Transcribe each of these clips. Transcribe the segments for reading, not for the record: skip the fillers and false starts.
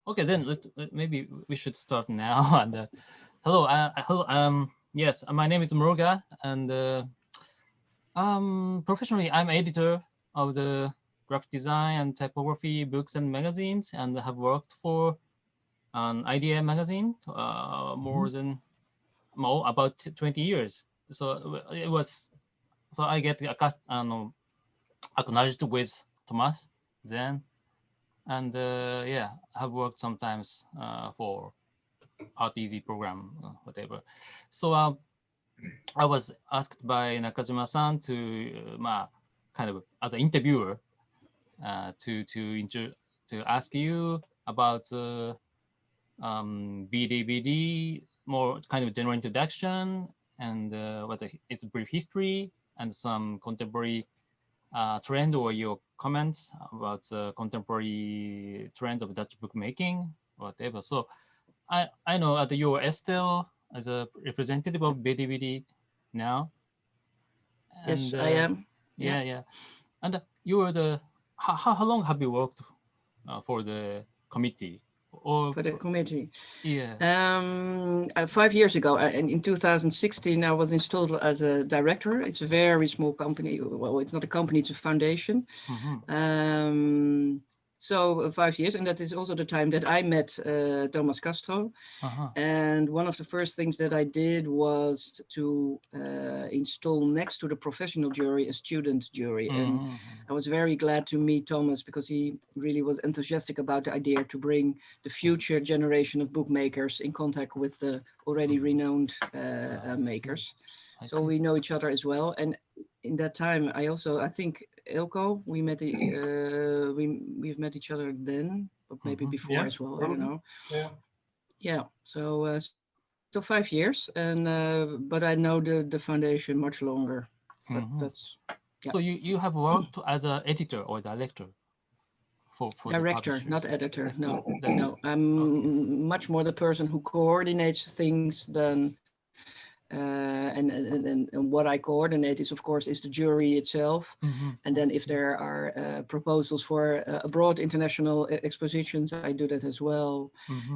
Okay, then maybe we should start now. And hello, hello. Yes, my name is Muruga, and professionally, I'm editor of the graphic design and typography books and magazines, and have worked for an idea magazine more about 20 years. So it was so I get acknowledged with Thomas then, and yeah, I have worked sometimes for Art Easy program, whatever. So I was asked by Nakajima-san to kind of as an interviewer to ask you about BDBD, more kind of general introduction, and what its brief history, and some contemporary trend or your comments about the contemporary trends of Dutch bookmaking, whatever. So I know that you are still as a representative of BDBD now. And, yes, I am. Yeah. And you were the how long have you worked for the committee? Or For the committee. Yeah. 5 years ago, and in 2016, I was installed as a director. It's a very small company. Well, it's not a company; it's a foundation. So 5 years, and that is also the time that I met Thomas Castro. And one of the first things that I did was to install next to the professional jury a student jury. And I was very glad to meet Thomas because he really was enthusiastic about the idea to bring the future generation of bookmakers in contact with the already renowned makers. So we know each other as well. And in that time, I think Ilko, we've met each other then, but maybe before as well. Probably. I don't know. Yeah. So 5 years, and but I know the foundation much longer. But that's So you have worked as an editor or director? For director, not editor. No, no. I'm much more the person who coordinates things than. And what I coordinate is, of course, is the jury itself. And then if there are proposals for abroad international expositions, I do that as well.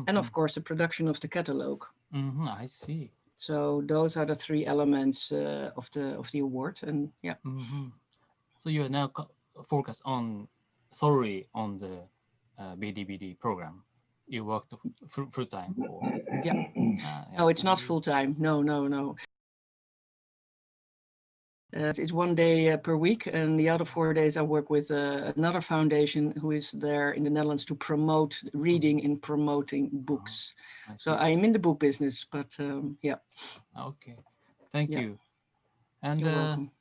And of course, the production of the catalog. I see. So those are the three elements of the award. And yeah. So you are now focused solely on the BDBD program. You worked full time for. Yeah. No, it's not full time. No. It's 1 day per week, and the other 4 days I work with another foundation who is there in the Netherlands to promote reading and promoting books. So I am in the book business, but yeah. Okay, thank you. And you're welcome.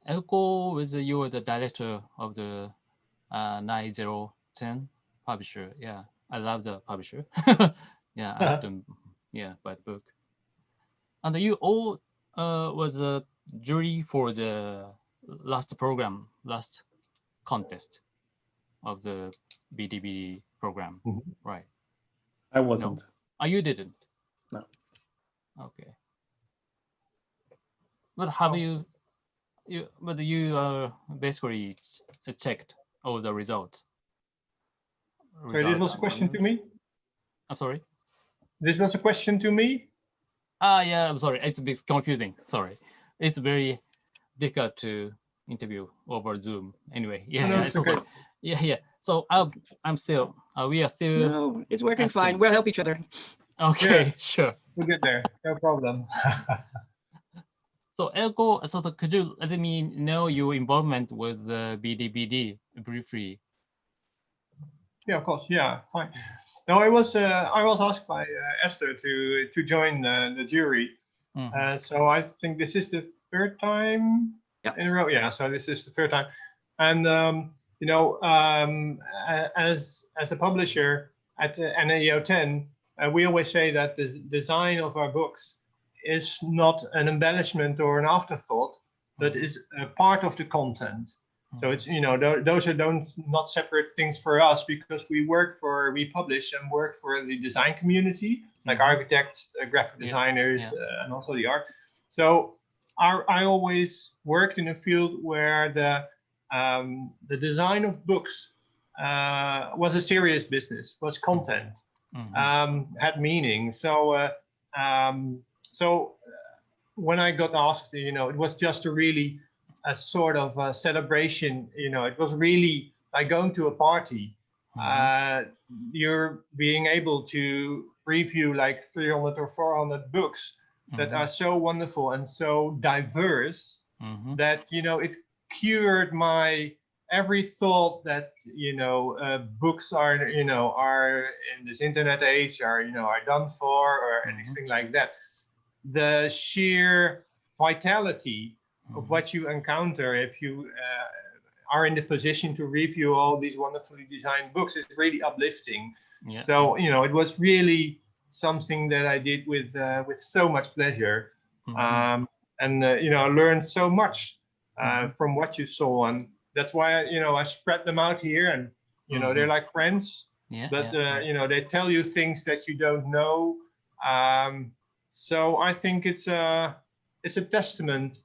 Elko, you were the director of the 9010 publisher. Yeah, I love the publisher. Yeah, I often buy the book. And you all was a jury for the last contest of the BDB program, right? I wasn't. No. Oh, you didn't? No. Okay. But have you basically checked all the results? Sorry, this was a question to me? I'm sorry? This was a question to me? Yeah, I'm sorry. It's a bit confusing. Sorry. It's very difficult to interview over Zoom. Anyway, it's okay. Yeah. So we are still. No, it's working fine. We'll help each other. Okay, sure. We'll get there. No problem. So Elko, could you let me know your involvement with the BDBD briefly? Yeah, of course. Yeah, fine. No, I was asked by Esther to join the jury. So I think this is the third time in a row. Yeah, so this is the third time. And as a publisher at NAO 10, we always say that the design of our books is not an embellishment or an afterthought, but is a part of the content. So it's, those are not separate things for us, because we publish and work for the design community, like architects, graphic designers, and also the art. So I always worked in a field where the design of books was a serious business, was content, had meaning. So when I got asked, you know, it was just a sort of a celebration. You know, it was really like going to a party. You're being able to review like 300 or 400 books that are so wonderful and so diverse that, you know, it cured my every thought that, you know, books are, you know, are in this internet age are, you know, are done for or anything like that. The sheer vitality of what you encounter if you are in the position to review all these wonderfully designed books is really uplifting. So, you know, it was really something that I did with so much pleasure. And, you know, I learned so much from what you saw. And that's why, you know, I spread them out here and, you know, they're like friends, but, you know, they tell you things that you don't know. So I think it's a testament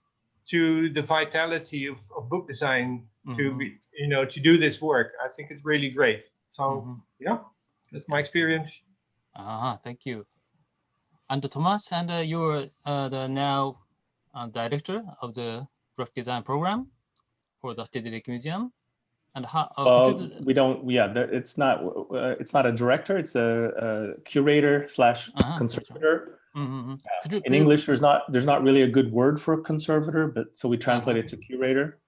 to the vitality of book design to be, you know, to do this work. I think it's really great. So yeah, that's my experience. Thank you. And Thomas, and you're the now director of the graphic design program for the Stedelijk Museum. And how? We don't. Yeah, it's not a director. It's a curator / conservator. In English, there's not really a good word for conservator, but so we translate it to curator.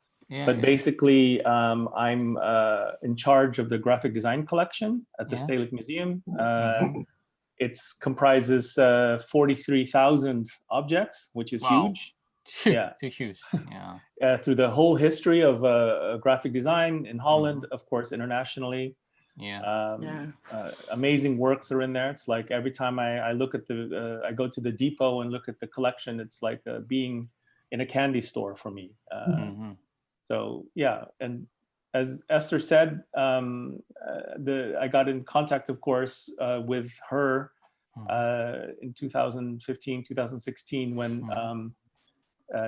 But basically, I'm in charge of the graphic design collection at the Stedelijk Museum. It comprises 43,000 objects, which is huge. Yeah, too huge. Yeah. Through the whole history of graphic design in Holland, of course, internationally. Amazing works are in there. It's like every time I look at I go to the depot and look at the collection, it's like being in a candy store for me. So yeah, and as Esther said, I got in contact, of course, with her in 2015, 2016 when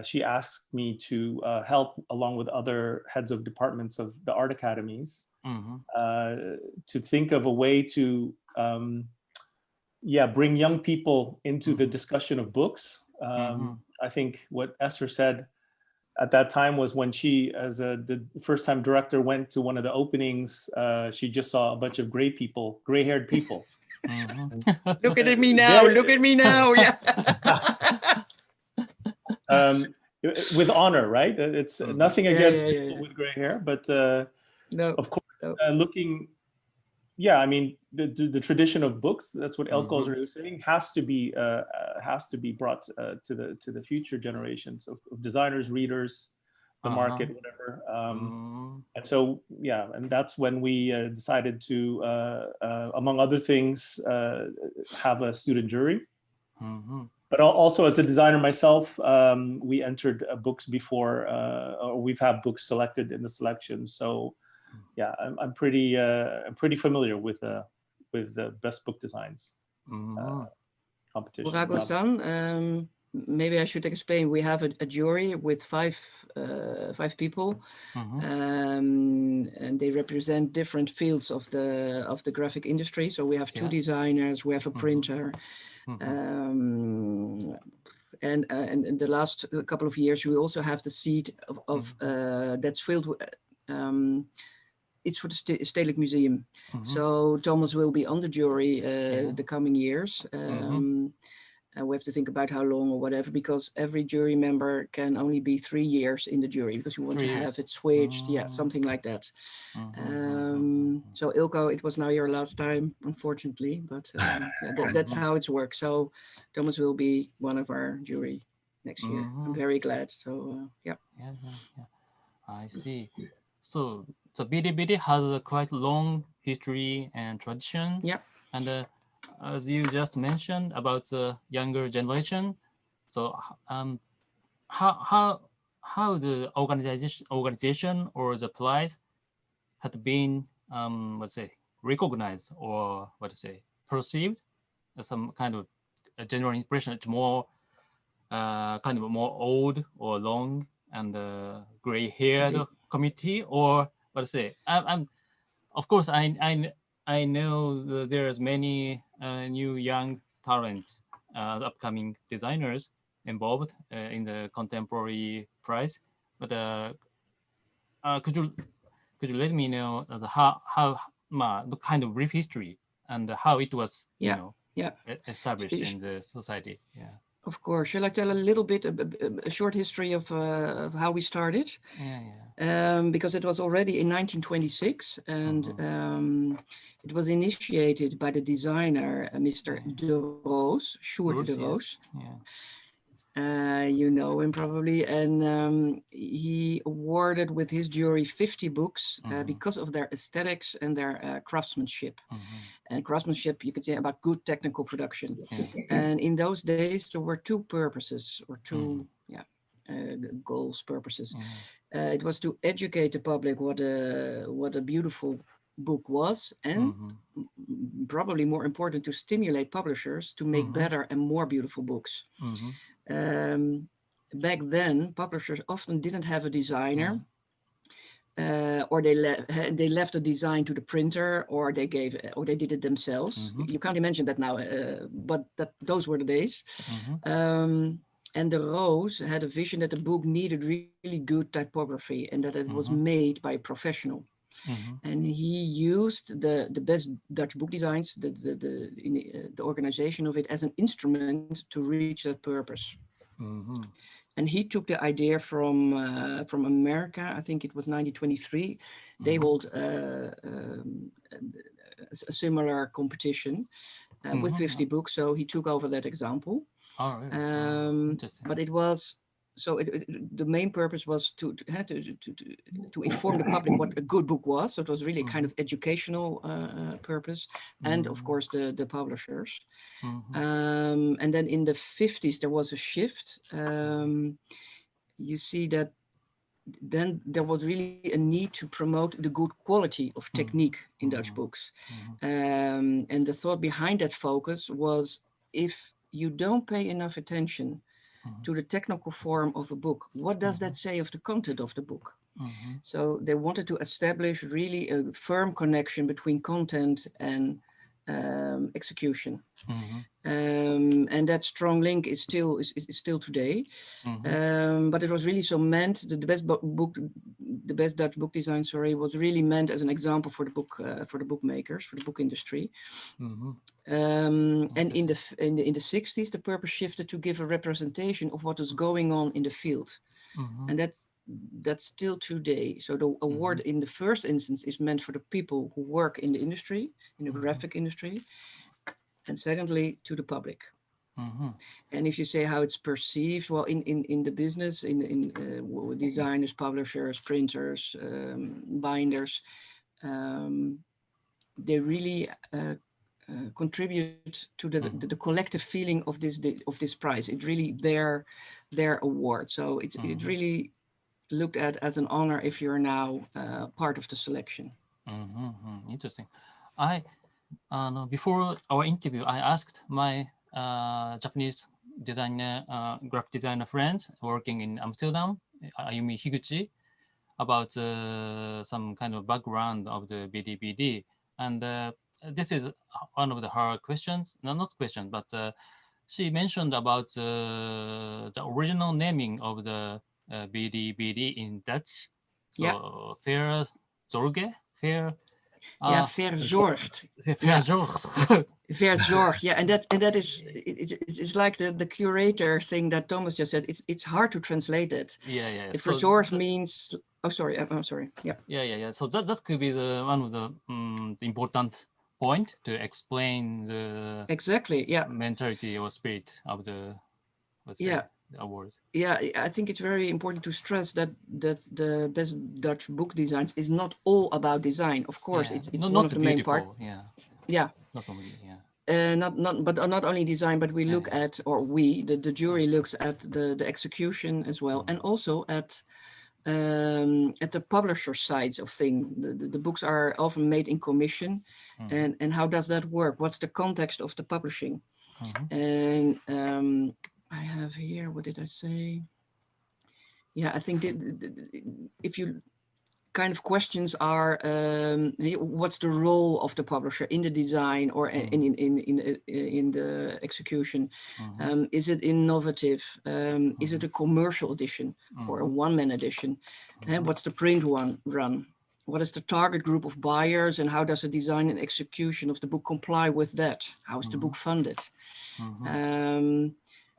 she asked me to help along with other heads of departments of the art academies to think of a way to bring young people into the discussion of books. I think what Esther said at that time was when she, as the first-time director, went to one of the openings, she just saw a bunch of gray-haired people. Look at me now, look at me now, yeah. With honor, right? It's nothing against people with gray hair, but no, of course, looking, I mean, the tradition of books, that's what Elko was saying, has to be brought to the future generations of designers, readers, the market, whatever. And so, and that's when we decided to, among other things, have a student jury. But also as a designer myself, we entered books before, or we've had books selected in the selection. So I'm pretty familiar with the best book designs competition. Urago-san, maybe I should explain. We have a jury with five people, and they represent different fields of the graphic industry. So we have two designers, we have a printer. And in the last couple of years, we also have the seat of that's filled with, it's for the Stedelijk Museum. So Thomas will be on the jury the coming years. And we have to think about how long or whatever, because every jury member can only be 3 years in the jury because we want to have it switched. Something like that. So Ilko, it was now your last time, unfortunately, but that's how it's worked. So Thomas will be one of our jury next year. I'm very glad. So I see. So BDBD has a quite long history and tradition. And as you just mentioned about the younger generation, so how the organization or the prize had been let's say recognized or perceived as some kind of a general impression. It's more kind of more old or long and gray-haired community, or I'm of course, I know there's many new young talents, upcoming designers involved in the contemporary prize. But could you let me know how the kind of brief history and how it was established in the society? Yeah. Of course. Shall I tell a little bit, a short history of how we started? Yeah. Because it was already in 1926, and it was initiated by the designer, Mr. De Roos, Sjoerd De Roos. Yes. Yeah. You know him probably, and he awarded with his jury 50 books because of their aesthetics and their craftsmanship. And craftsmanship, you could say, about good technical production. And in those days, there were two purposes, or two goals, purposes. It was to educate the public what a beautiful book was, and probably more important, to stimulate publishers to make better and more beautiful books. Back then, publishers often didn't have a designer, or they left the design to the printer, or they did it themselves. You can't imagine that now, but those were the days. And De Roos had a vision that the book needed really good typography and that it was made by a professional. And he used the best Dutch book designs, the organization of it, as an instrument to reach that purpose. And he took the idea from America. I think it was 1923. They hold a similar competition with 50 books. So he took over that example. Oh, really? But it was the main purpose was to inform the public what a good book was. So it was really a kind of educational purpose, and of course the publishers. And then in the 50s there was a shift. You see that then there was really a need to promote the good quality of technique in Dutch books. And the thought behind that focus was, if you don't pay enough attention to the technical form of a book, what does that say of the content of the book? So they wanted to establish really a firm connection between content and execution. And that strong link is still today. But it was really so meant, the best Dutch book design, was really meant as an example for the bookmakers, for the book industry. And in the 60s, the purpose shifted to give a representation of what is going on in the field. And that's still today. So the award in the first instance is meant for the people who work in the industry, in the graphic industry, and secondly, to the public. And if you say how it's perceived, well, in the business, in designers, publishers, printers, binders, they really contribute to the collective feeling of this prize. It's really their award. So it's really looked at as an honor if you're now part of the selection. Interesting. Before our interview, I asked my Japanese designer, graphic designer friends working in Amsterdam, Ayumi Higuchi, about some kind of background of the BDBD. And this is one of the hard questions, not question, but she mentioned about the original naming of the BDBD in Dutch. So fair zorge, fair. Verzorgd. Verzorgd. Verzorgd, yeah, and that is it's like the curator thing that Thomas just said. It's hard to translate it. Yeah. Verzorgd means. Oh, sorry. I'm sorry. Yeah. Yeah. So that could be one of the important point to explain the mentality or spirit of the awards. Yeah, I think it's very important to stress that the best Dutch book designs is not all about design. Of course, it's one of the main part. Yeah. Not only, not only design, but we look at, or the jury looks at the execution as well, and also at the publisher sides of things. The books are often made in commission, and how does that work? What's the context of the publishing? And I have here, what did I say? Yeah, I think if you kind of questions are, what's the role of the publisher in the design or in the execution? Is it innovative? Is it a commercial edition or a one-man edition? And what's the print run? What is the target group of buyers, and how does the design and execution of the book comply with that? How is the book funded?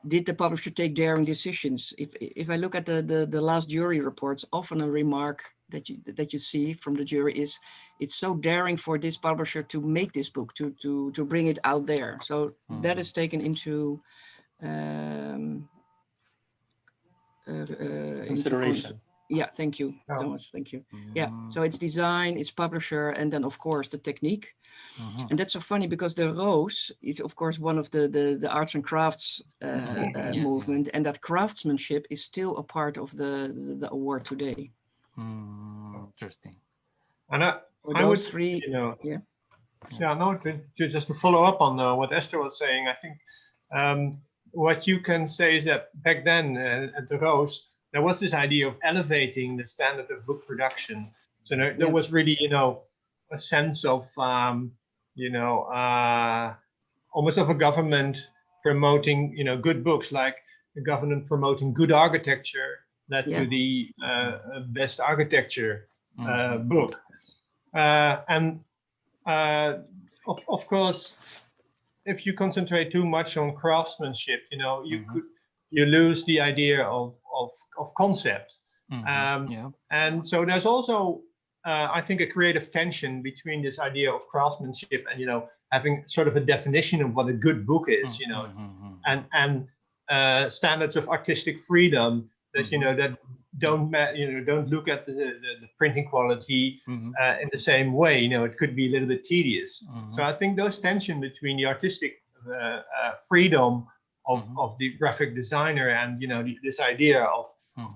Did the publisher take daring decisions? If I look at the last jury reports, often a remark that you see from the jury is, it's so daring for this publisher to make this book, to bring it out there. So that is taken into consideration. Yeah, thank you, Thomas. Thank you. Yeah, so it's design, it's publisher, and then of course the technique. And that's so funny because the Roos is of course one of the arts and crafts movement, and that craftsmanship is still a part of the award today. Interesting. And I would, three, no, just to follow up on what Esther was saying, I think what you can say is that back then at the Roos, there was this idea of elevating the standard of book production. So there was really, a sense of, almost of a government promoting, good books, like the government promoting good architecture led to the best architecture book. And of course, if you concentrate too much on craftsmanship, you lose the idea of concept. And so there's also, I think, a creative tension between this idea of craftsmanship and, having sort of a definition of what a good book is, and standards of artistic freedom that, that don't look at the printing quality in the same way. It could be a little bit tedious. So I think those tension between the artistic freedom of the graphic designer and this idea of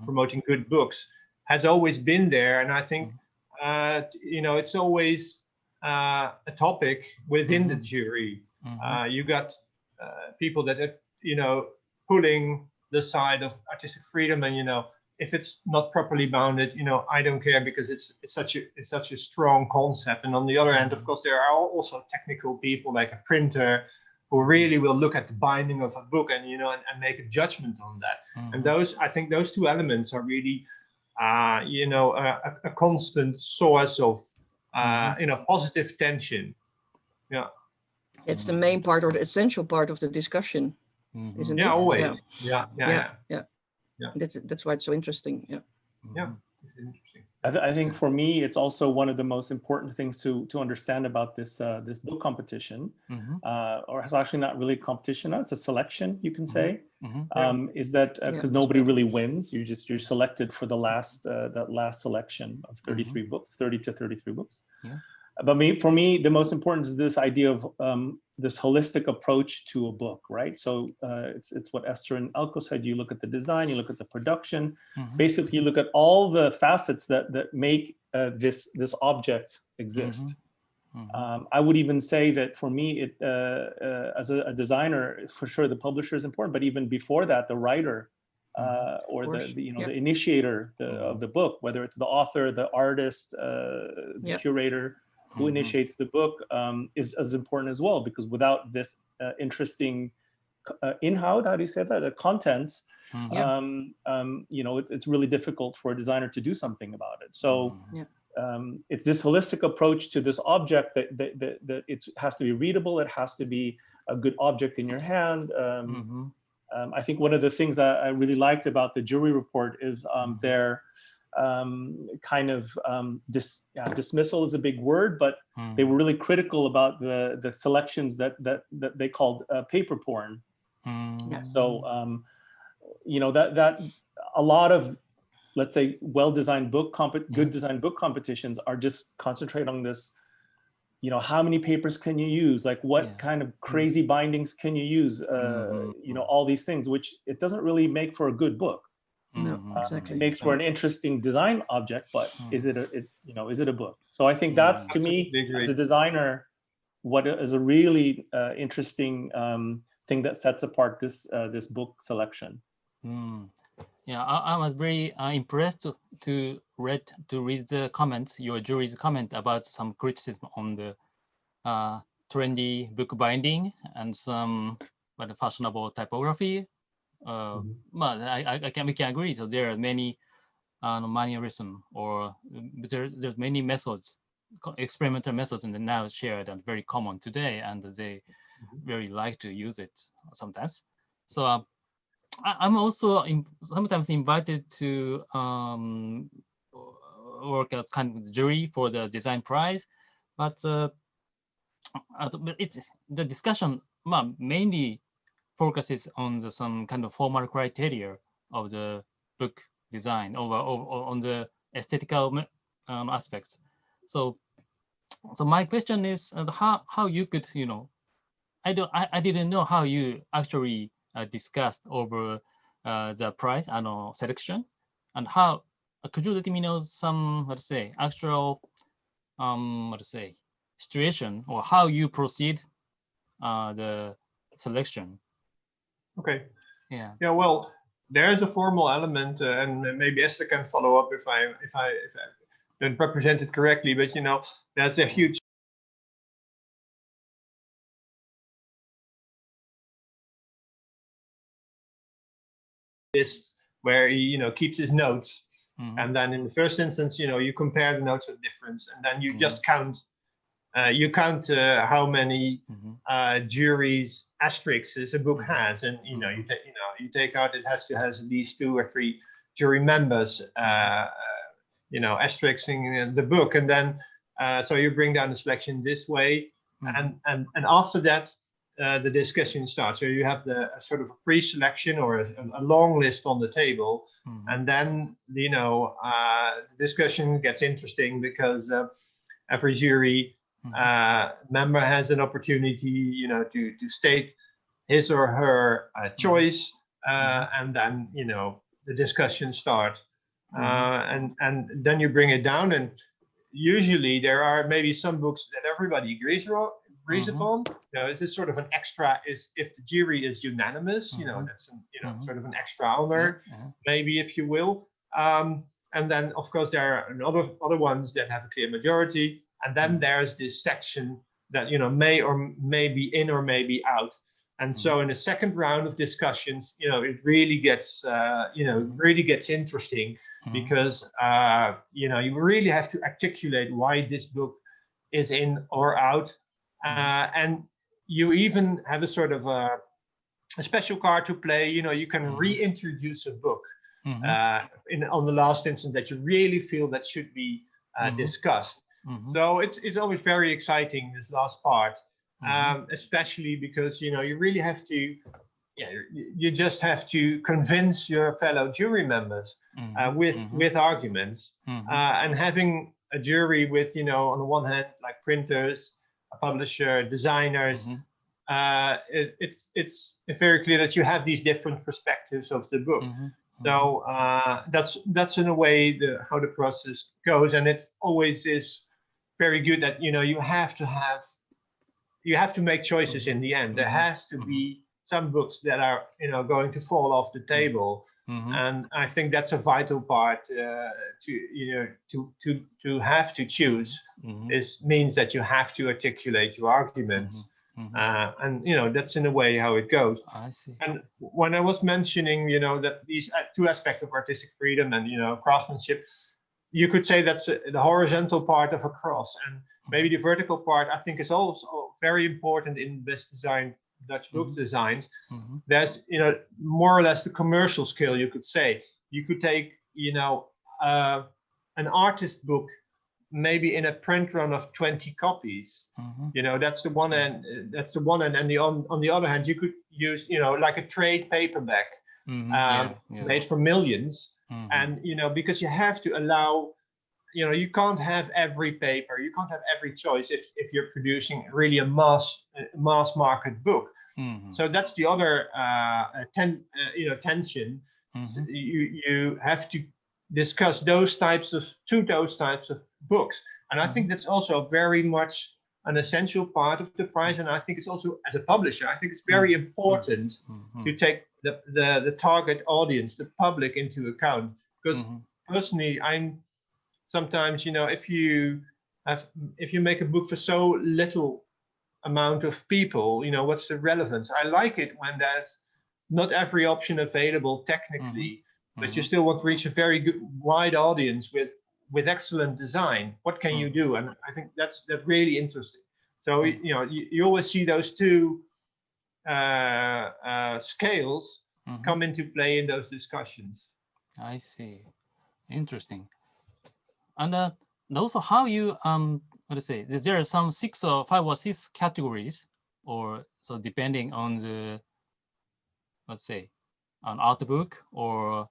promoting good books has always been there, and I think it's always a topic within the jury. You got people that are pulling the side of artistic freedom, and if it's not properly bounded, I don't care, because it's such a strong concept. And on the other hand, of course, there are also technical people like a printer who really will look at the binding of a book and and make a judgment on that. And I think those two elements are really a constant source of positive tension. It's the main part or the essential part of the discussion, isn't it? Always. Yeah. That's why it's so interesting. It's interesting. I think for me, it's also one of the most important things to understand about this this book competition, or it's actually not really a competition, it's a selection, you can say, is that because nobody really wins, you're selected for the last that last selection of 33 books, 30 to 33 books. But for me, the most important is this idea of this holistic approach to a book, right? So it's what Esther and Elko said. You look at the design, you look at the production. Basically, you look at all the facets that make this object exist. I would even say that for me, it as a designer, for sure, the publisher is important. But even before that, the writer or the initiator of the book, whether it's the author, the artist, the curator who initiates the book, is as important as well, because without this interesting in-house, how do you say that, content, it's really difficult for a designer to do something about it. So it's this holistic approach to this object that it has to be readable, it has to be a good object in your hand. I think one of the things that I really liked about the jury report is their kind of dismissal is a big word, but they were really critical about the selections that they called paper porn. So that a lot of, let's say, well-designed good designed book competitions are just concentrate on this, how many papers can you use, like what kind of crazy bindings can you use, all these things, which it doesn't really make for a good book. No, exactly. It makes for an interesting design object, but is it a book? So I think that's, to me, as a designer, what is a really interesting thing that sets apart this book selection. Yeah, I was very impressed to read the comments, your jury's comment about some criticism on the trendy book binding and some fashionable typography. But we can agree. So there are many manualism, or there's many methods, experimental methods, and now shared and very common today, and they very like to use it sometimes. So I'm also sometimes invited to work as kind of jury for the design prize, but the discussion mainly focuses on some kind of formal criteria of the book design on the aesthetical aspects. So my question is how you could, I didn't know how you actually discussed over the prize selection, and how could you let me know some, let's say, actual situation, or how you proceed the selection? Okay. Yeah. Yeah. Well, there is a formal element, and maybe Esther can follow up if I don't represent it correctly. But there's a huge list where he keeps his notes, and then in the first instance, you compare the notes of difference, and then you just count. You count how many juries asterisks a book has, and you take out it has to have at least 2 or 3 jury members asterisking the book, and then so you bring down the selection this way, and after that the discussion starts. So you have the sort of a pre-selection or a long list on the table, and then the discussion gets interesting because every jury member has an opportunity, to state his or her choice, and then the discussion starts, and then you bring it down, and usually there are maybe some books that everybody agrees upon. It is sort of an extra. Is if the jury is unanimous, that's sort of an extra honor, maybe, if you will. And then of course there are other ones that have a clear majority. And then there's this section that may or may be in or may be out. And so in the second round of discussions, it really gets interesting, because you really have to articulate why this book is in or out, and you even have a sort of a special card to play. You can reintroduce a book on the last instance that you really feel that should be discussed. So it's always very exciting, this last part, especially because you really have to, you just have to convince your fellow jury members with arguments, and having a jury with on the one hand like printers, a publisher, designers. It's very clear that you have these different perspectives of the book. So that's in a way how the process goes, and it always is very good that you have to make choices in the end. There has to be some books that are going to fall off the table, and I think that's a vital part to have to choose. Means that you have to articulate your arguments. And that's in a way how it goes. I see. And when I was mentioning that these 2 aspects of artistic freedom and craftsmanship, you could say that's the horizontal part of a cross, and maybe the vertical part I think is also very important in best design Dutch book designs. There's more or less the commercial scale, you could say. You could take an artist book, maybe in a print run of 20 copies. That's the one end, and on the other hand you could use like a trade paperback made for millions. And because you have to allow, you can't have every paper, you can't have every choice if you're producing really a mass market book. So that's the other tension. You have to discuss those types of books, and I think that's also very much an essential part of the prize. And I think it's also, as a publisher, I think it's very important to take the target audience, the public, into account. Because personally, I'm sometimes, you know, if you make a book for so little amount of people, you know, what's the relevance? I like it when there's not every option available technically, but you still want to reach a very good wide audience with excellent design. What can you do? And I think that's really interesting. So you know, you always see those two scales come into play in those discussions. I see. Interesting. And also, how you let's say there are some 5 or 6 categories, or so depending on the, let's say, an art book or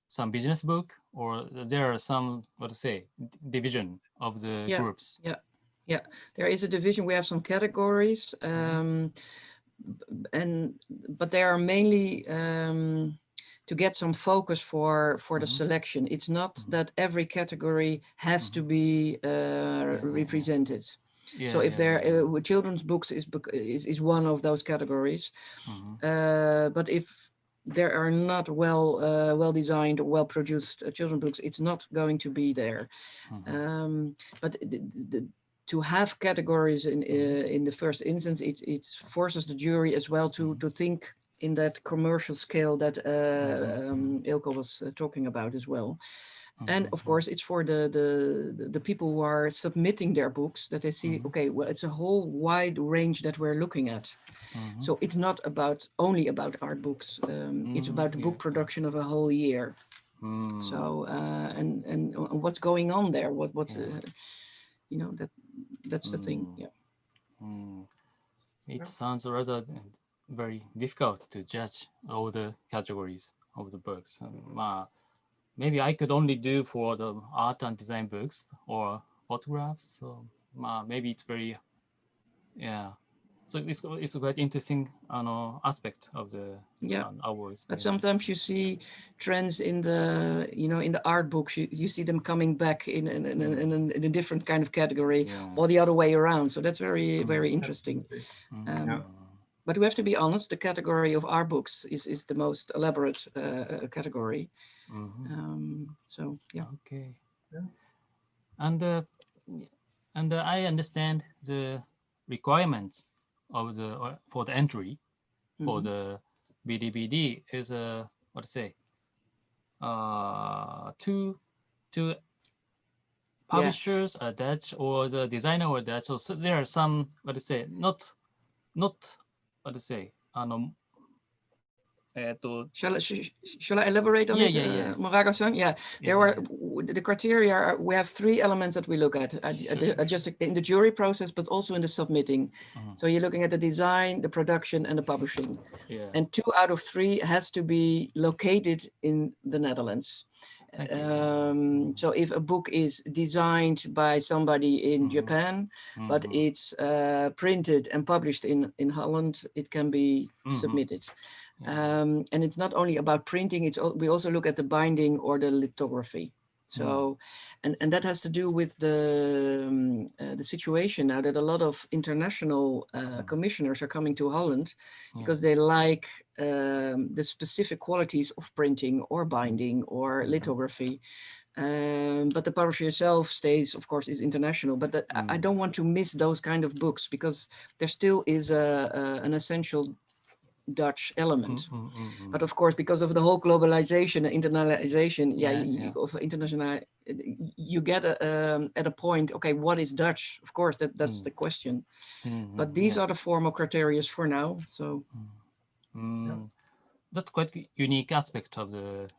some business book, or there are some, let's say, division of the groups. Yeah, there is a division. We have some categories, but they are mainly to get some focus for the selection. It's not that every category has to be represented. So if children's books is one of those categories, but if there are not well designed or well produced children's books, it's not going to be there. But to have categories in the first instance, it forces the jury as well to think in that commercial scale that Ilko was talking about as well. And of course, it's for the people who are submitting their books that they see, okay, well, it's a whole wide range that we're looking at. So it's not only about art books. It's about the book production of a whole year. So and what's going on there? What's you know, that's the thing. It sounds rather very difficult to judge all the categories of the books. Maybe I could only do for the art and design books or photographs. So maybe it's very, So it's quite interesting aspect of the hours. But sometimes you see trends in the in the art books. You see them coming back in a different kind of category, or the other way around. So that's very interesting. But we have to be honest. The category of art books is the most elaborate category. So yeah. Okay. And I understand the requirements of for the entry for the BDBD is what to say, two publishers are Dutch or the designer or Dutch. So there are some, what to say, not what to say, Shall I elaborate on it, Murago-san? There were the criteria. We have 3 elements that we look at just in the jury process, but also in the submitting. So you're looking at the design, the production, and the publishing. And 2 out of 3 has to be located in the Netherlands. So if a book is designed by somebody in Japan, but it's printed and published in Holland, it can be submitted. And it's not only about printing, we also look at the binding or the lithography. So, and that has to do with the situation now that a lot of international commissioners are coming to Holland because they like the specific qualities of printing or binding or lithography. But the publisher itself stays, of course, is international. But I don't want to miss those kind of books because there still is an essential Dutch element. But of course, because of the whole globalization, internationalization, of international, you get at a point, okay, what is Dutch? Of course, that's the question. But these are the formal criteria for now. So that's quite unique aspect of the,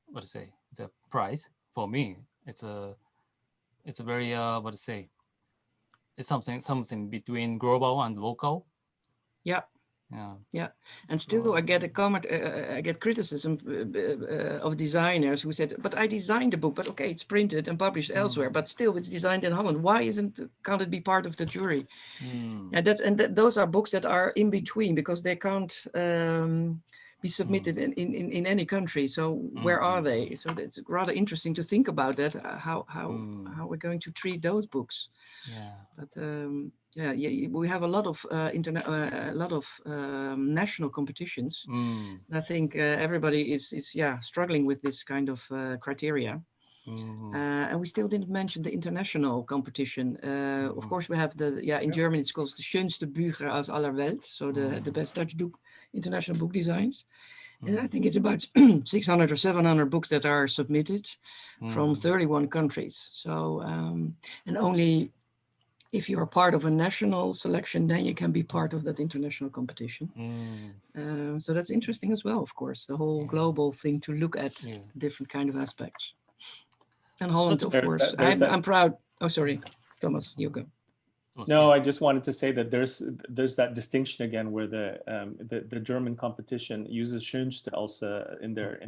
what to say, the prize for me. It's a very what to say, it's something between global and local. And still I get a comment, I get criticism of designers who said, but I designed the book, but okay, it's printed and published elsewhere, but still it's designed in Holland. Why can't it be part of the jury? Those are books that are in between because they can't be submitted in any country. So where are they? So it's rather interesting to think about that. How we're going to treat those books. Yeah. But we have a lot of national competitions. And I think everybody is struggling with this kind of criteria. And we still didn't mention the international competition. Of course, we have in German it's called the schönste Bücher aus aller Welt, so the best Dutch international book designs. And I think it's about 600 or 700 books that are submitted from 31 countries. So, and only if you're part of a national selection, then you can be part of that international competition. So that's interesting as well, of course, the whole global thing to look at the different kind of aspects. And Holland, of course, I'm proud. Oh, sorry, Thomas, you go. No, I just wanted to say that there's that distinction again where the German competition uses schönste also in their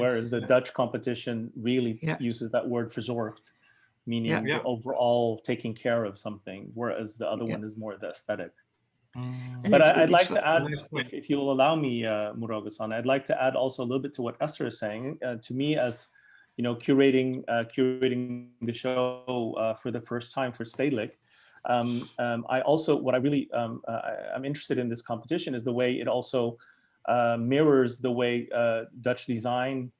whereas the Dutch competition really uses that word verzorgd, meaning the overall taking care of something, whereas the other one is more the aesthetic. But I'd like to add, if you'll allow me, Muruoka-san, I'd like to add also a little bit to what Esther is saying. To me, as you know, curating the show for the first time for Stedelijk, I also, what I really I'm interested in this competition is the way it also mirrors the way Dutch design,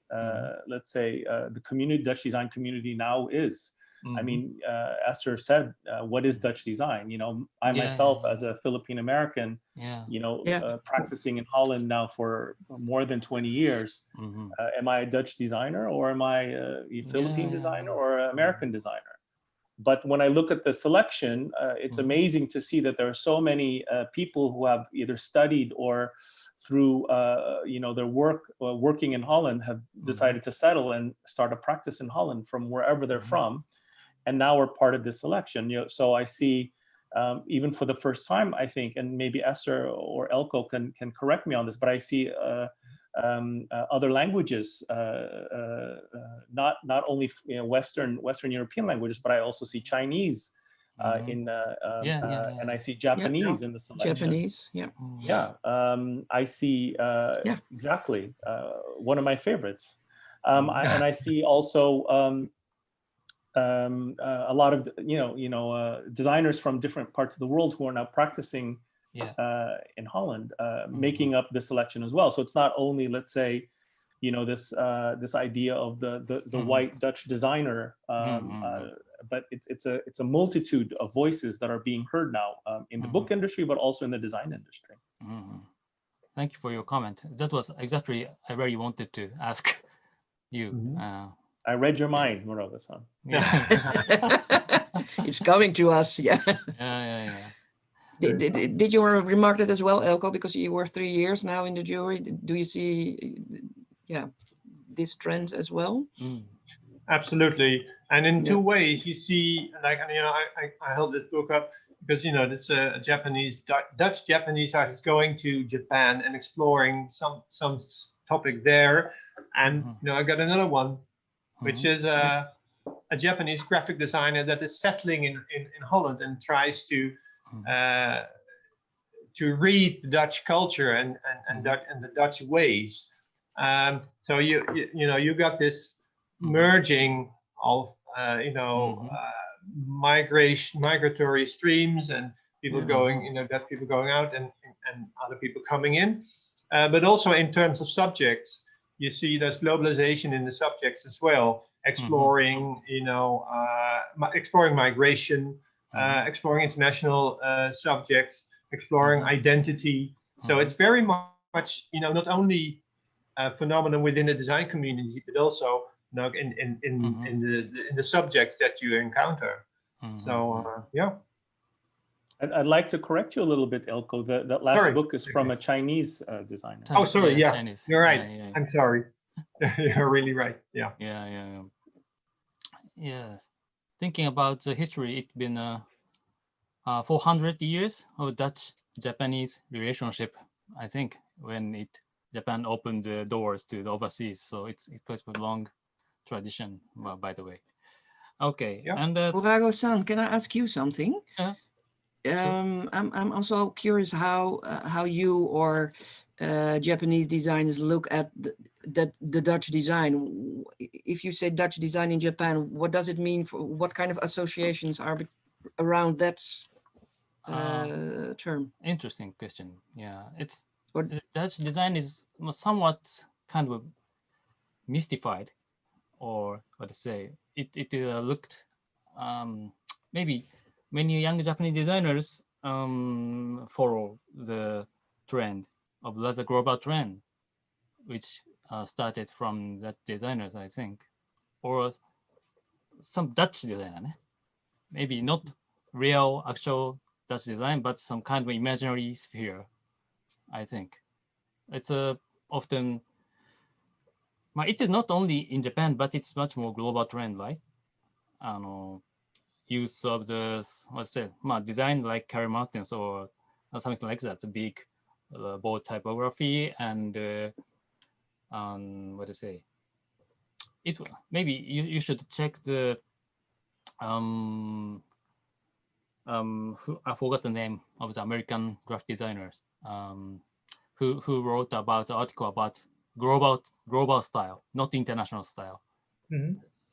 let's say, the Dutch design community now is. I mean, Esther said, what is Dutch design? You know, I myself, as a Philippine American, you know, practicing in Holland now for more than 20 years, am I a Dutch designer, or am I a Philippine designer, or an American designer? But when I look at the selection, it's amazing to see that there are so many people who have either studied or through you know, their working in Holland have decided to settle and start a practice in Holland from wherever they're from. And now we're part of this selection. You know, so I see, even for the first time, I think, and maybe Esther or Elko can correct me on this, but I see other languages, not only, you know, Western European languages, but I also see Chinese and I see Japanese in the selection. Japanese, I see exactly one of my favorites, and I see also. A lot of designers from different parts of the world who are now practicing in Holland, making up the selection as well. So it's not only, let's say, you know, this idea of the white Dutch designer, but it's a multitude of voices that are being heard now in the book industry, but also in the design industry. Thank you for your comment. That was exactly I really wanted to ask you. I read your mind, Muruoka-san. It's coming to us, Did you remark that as well, Elko? Because you were 3 years now in the jury. Do you see, this trend as well? Absolutely, and in two ways. You see, like, you know, I held this book up because, you know, this Dutch Japanese artist going to Japan and exploring some topic there, and you know, I got another one, which is a Japanese graphic designer that is settling in Holland and tries to read the Dutch culture and the Dutch ways. So you got this merging of migratory streams and people going, you know, Dutch people going out and other people coming in, but also in terms of subjects. You see there's globalization in the subjects as well, exploring, you know, exploring migration, exploring international subjects, exploring identity. So it's very much, you know, not only a phenomenon within the design community, but also, you know, in the subjects that you encounter. So I'd like to correct you a little bit, Elko. That last book is from a Chinese designer. Oh, sorry. Yeah, Chinese. You're right. I'm sorry. You're really right. Yeah. Thinking about the history, it's been 400 years of Dutch-Japanese relationship, I think, when Japan opened the doors to the overseas. So it's quite a long tradition, by the way. Okay. And Urago-san, can I ask you something? I'm also curious how you or Japanese designers look at the Dutch design. If you say Dutch design in Japan, what does it mean? For what kind of associations are around that term? Interesting question. Yeah, it's What? Dutch design is somewhat kind of mystified, or what to say. It looked maybe many young Japanese designers follow the trend of the global trend, which started from that designers, I think, or some Dutch designer, maybe not real actual Dutch design, but some kind of imaginary sphere, I think. It's often, it is not only in Japan, but it's much more global trend, right? Use of the, what's it, design like Carol Martins or something like that, the big bold typography and what to say. It maybe you should check the I forgot the name of the American graphic designers who wrote about the article about global style, not international style.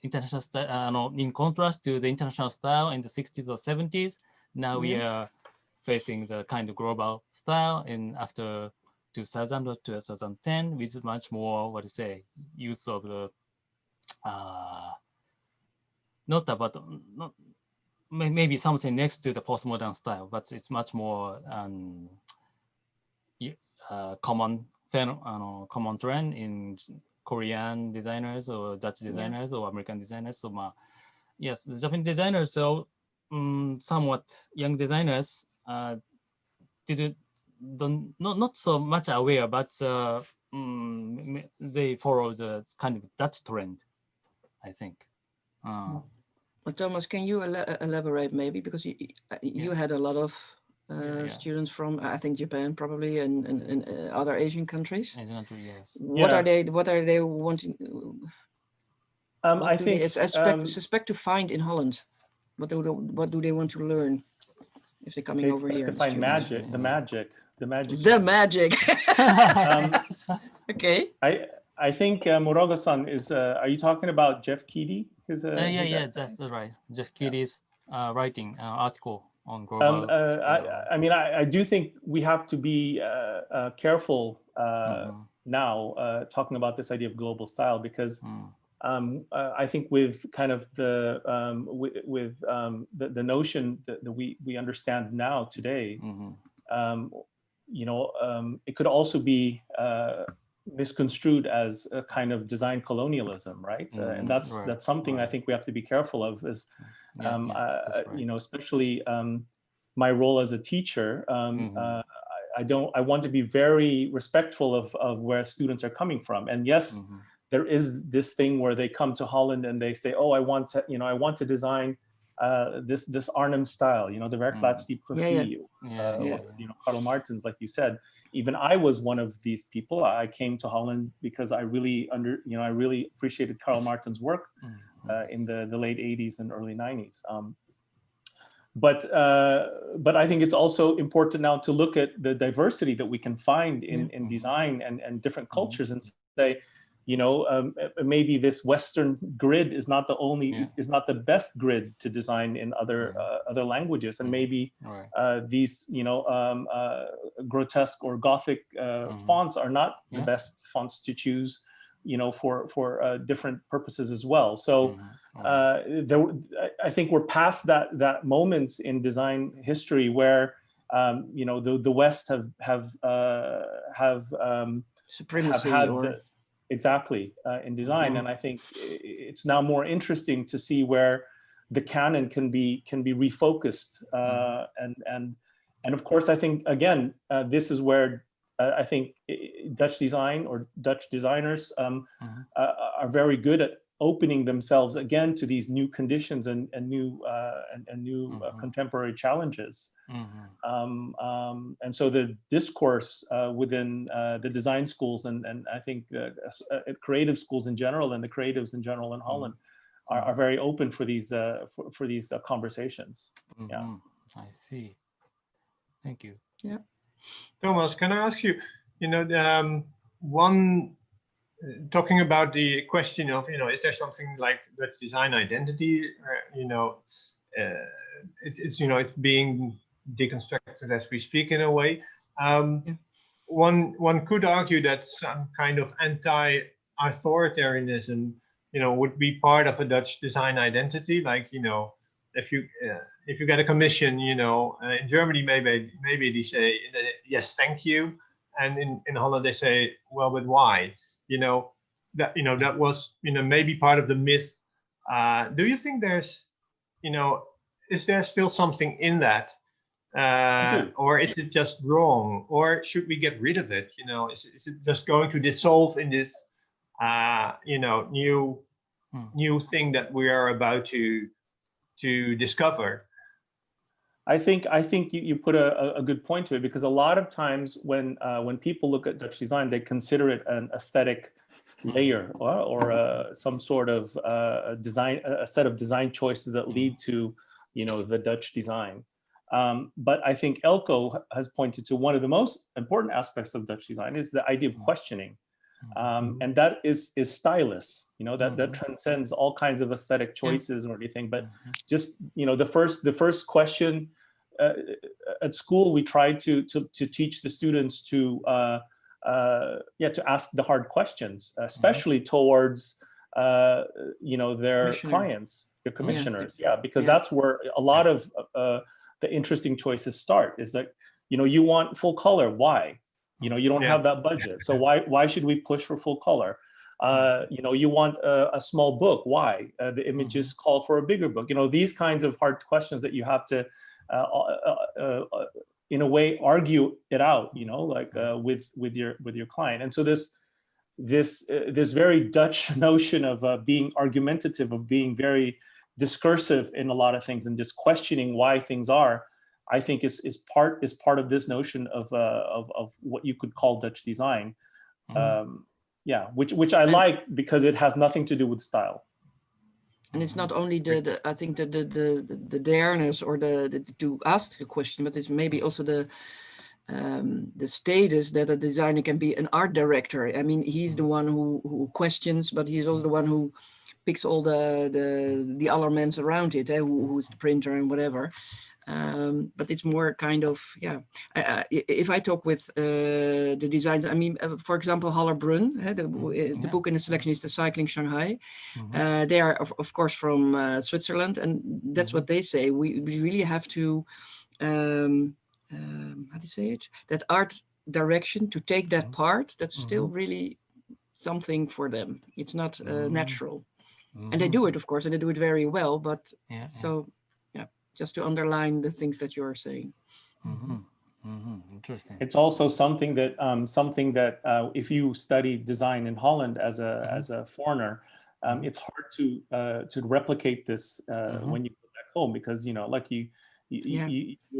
International style, in contrast to the international style in the 60s or 70s, now we are facing the kind of global style in after 2000 or 2010 with much more, what to say, use of the maybe something next to the postmodern style, but it's much more common trend in Korean designers or Dutch designers or American designers. So yes, the Japanese designers, so somewhat young designers not so much aware, but they follow the kind of Dutch trend, I think. Well, Thomas, can you elaborate maybe, because you had a lot of students from, I think, Japan probably, and other Asian countries. Yes. What are they wanting? I think suspect to find in Holland. What do they want to learn if they're coming over here? To find magic, the magic. Okay. I think Moroga-san is. Are you talking about Jeff Keedy? That's right. Jeff Keedy's writing article on global. I mean, I do think we have to be careful now talking about this idea of global style, because I think with kind of the the notion that we understand now today, it could also be misconstrued as a kind of design colonialism, right? And that's something I think we have to be careful of, is especially my role as a teacher. I want to be very respectful of where students are coming from. And yes, there is this thing where they come to Holland and they say, oh, I want to design this Arnhem style, the werkplaatstypografie, Karl Martens, like you said. Even I was one of these people. I came to Holland because I really I really appreciated Karl Martens' work in the late 80s and early 90s. But I think it's also important now to look at the diversity that we can find in design and different cultures, and say, maybe this Western grid is not the best grid to design in other languages, and maybe these grotesque or Gothic fonts are not the best fonts to choose, for different purposes as well. So I think we're past that moment in design history where the West have supremacy had exactly in design, and I think it's now more interesting to see where the canon can be refocused, and of course I think again this is where I think Dutch design or Dutch designers are very good at opening themselves again to these new conditions and new contemporary challenges. And so the discourse within the design schools and I think creative schools in general, and the creatives in general in Holland are very open for these conversations. I see. Thank you. Yeah. Thomas, can I ask you, talking about the question of, is there something like Dutch design identity? It's being deconstructed as we speak in a way. One could argue that some kind of anti-authoritarianism, would be part of a Dutch design identity. Like, if you get a commission, in Germany maybe they say yes, thank you, and in Holland they say, well, but why? That was maybe part of the myth. Do you think there's, is there still something in that? Or is it just wrong? Or should we get rid of it? Is it just going to dissolve in this, new thing that we are about to discover? I think you put a good point to it, because a lot of times when people look at Dutch design, they consider it an aesthetic layer or some sort of a set of design choices that lead to the Dutch design. But I think Elko has pointed to one of the most important aspects of Dutch design is the idea of questioning. And that is stylus, that transcends all kinds of aesthetic choices or anything. But just the first question at school, we tried to teach the students to ask the hard questions, especially towards their clients, their commissioners. Because that's where a lot of the interesting choices start. Is that you want full color. Why? You don't have that budget, so why should we push for full color? You want a small book. Why? The images call for a bigger book. These kinds of hard questions that you have to in a way argue it out, with your client. And so this very Dutch notion of being argumentative, of being very discursive in a lot of things, and just questioning why things are, I think is part of this notion of what you could call Dutch design. Which I like, because it has nothing to do with style. And it's not only I think the dareness or the to ask a question, but it's maybe also the status that a designer can be an art director. I mean, he's the one who questions, but he's also the one who picks all the elements around it, who's the printer and whatever. But it's more kind of, if I talk with the designers, I mean, for example, Hallerbrunn, the book in the selection is The Cycling Shanghai. They are, of course, from Switzerland, and that's what they say. We really have to, how do you say it? That art direction, to take that part, that's still really something for them. It's not natural. And they do it, of course, and they do it very well, but just to underline the things that you're saying. Interesting. It's also something that if you study design in Holland as a foreigner, it's hard to replicate this when you go back home, because you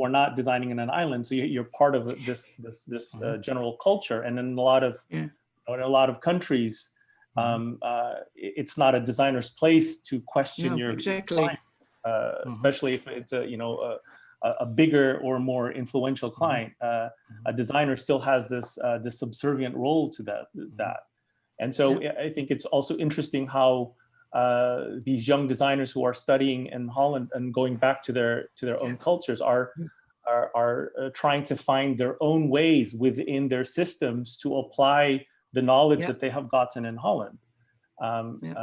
are not designing in an island, so you're part of this general culture. And in a lot of countries, it's not a designer's place to question your clients. Especially if it's a bigger or more influential client, a designer still has this subservient role to that. And so I think it's also interesting how these young designers who are studying in Holland and going back to their own cultures are trying to find their own ways within their systems to apply the knowledge that they have gotten in Holland. And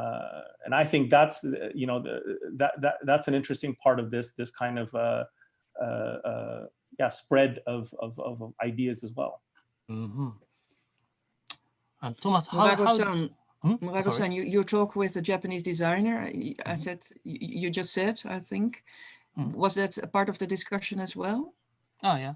I think that's that's an interesting part of this kind of spread of ideas as well. And Thomas, Murago-san, you talk with a Japanese designer. I said you just said, I think, was that a part of the discussion as well? Oh yeah.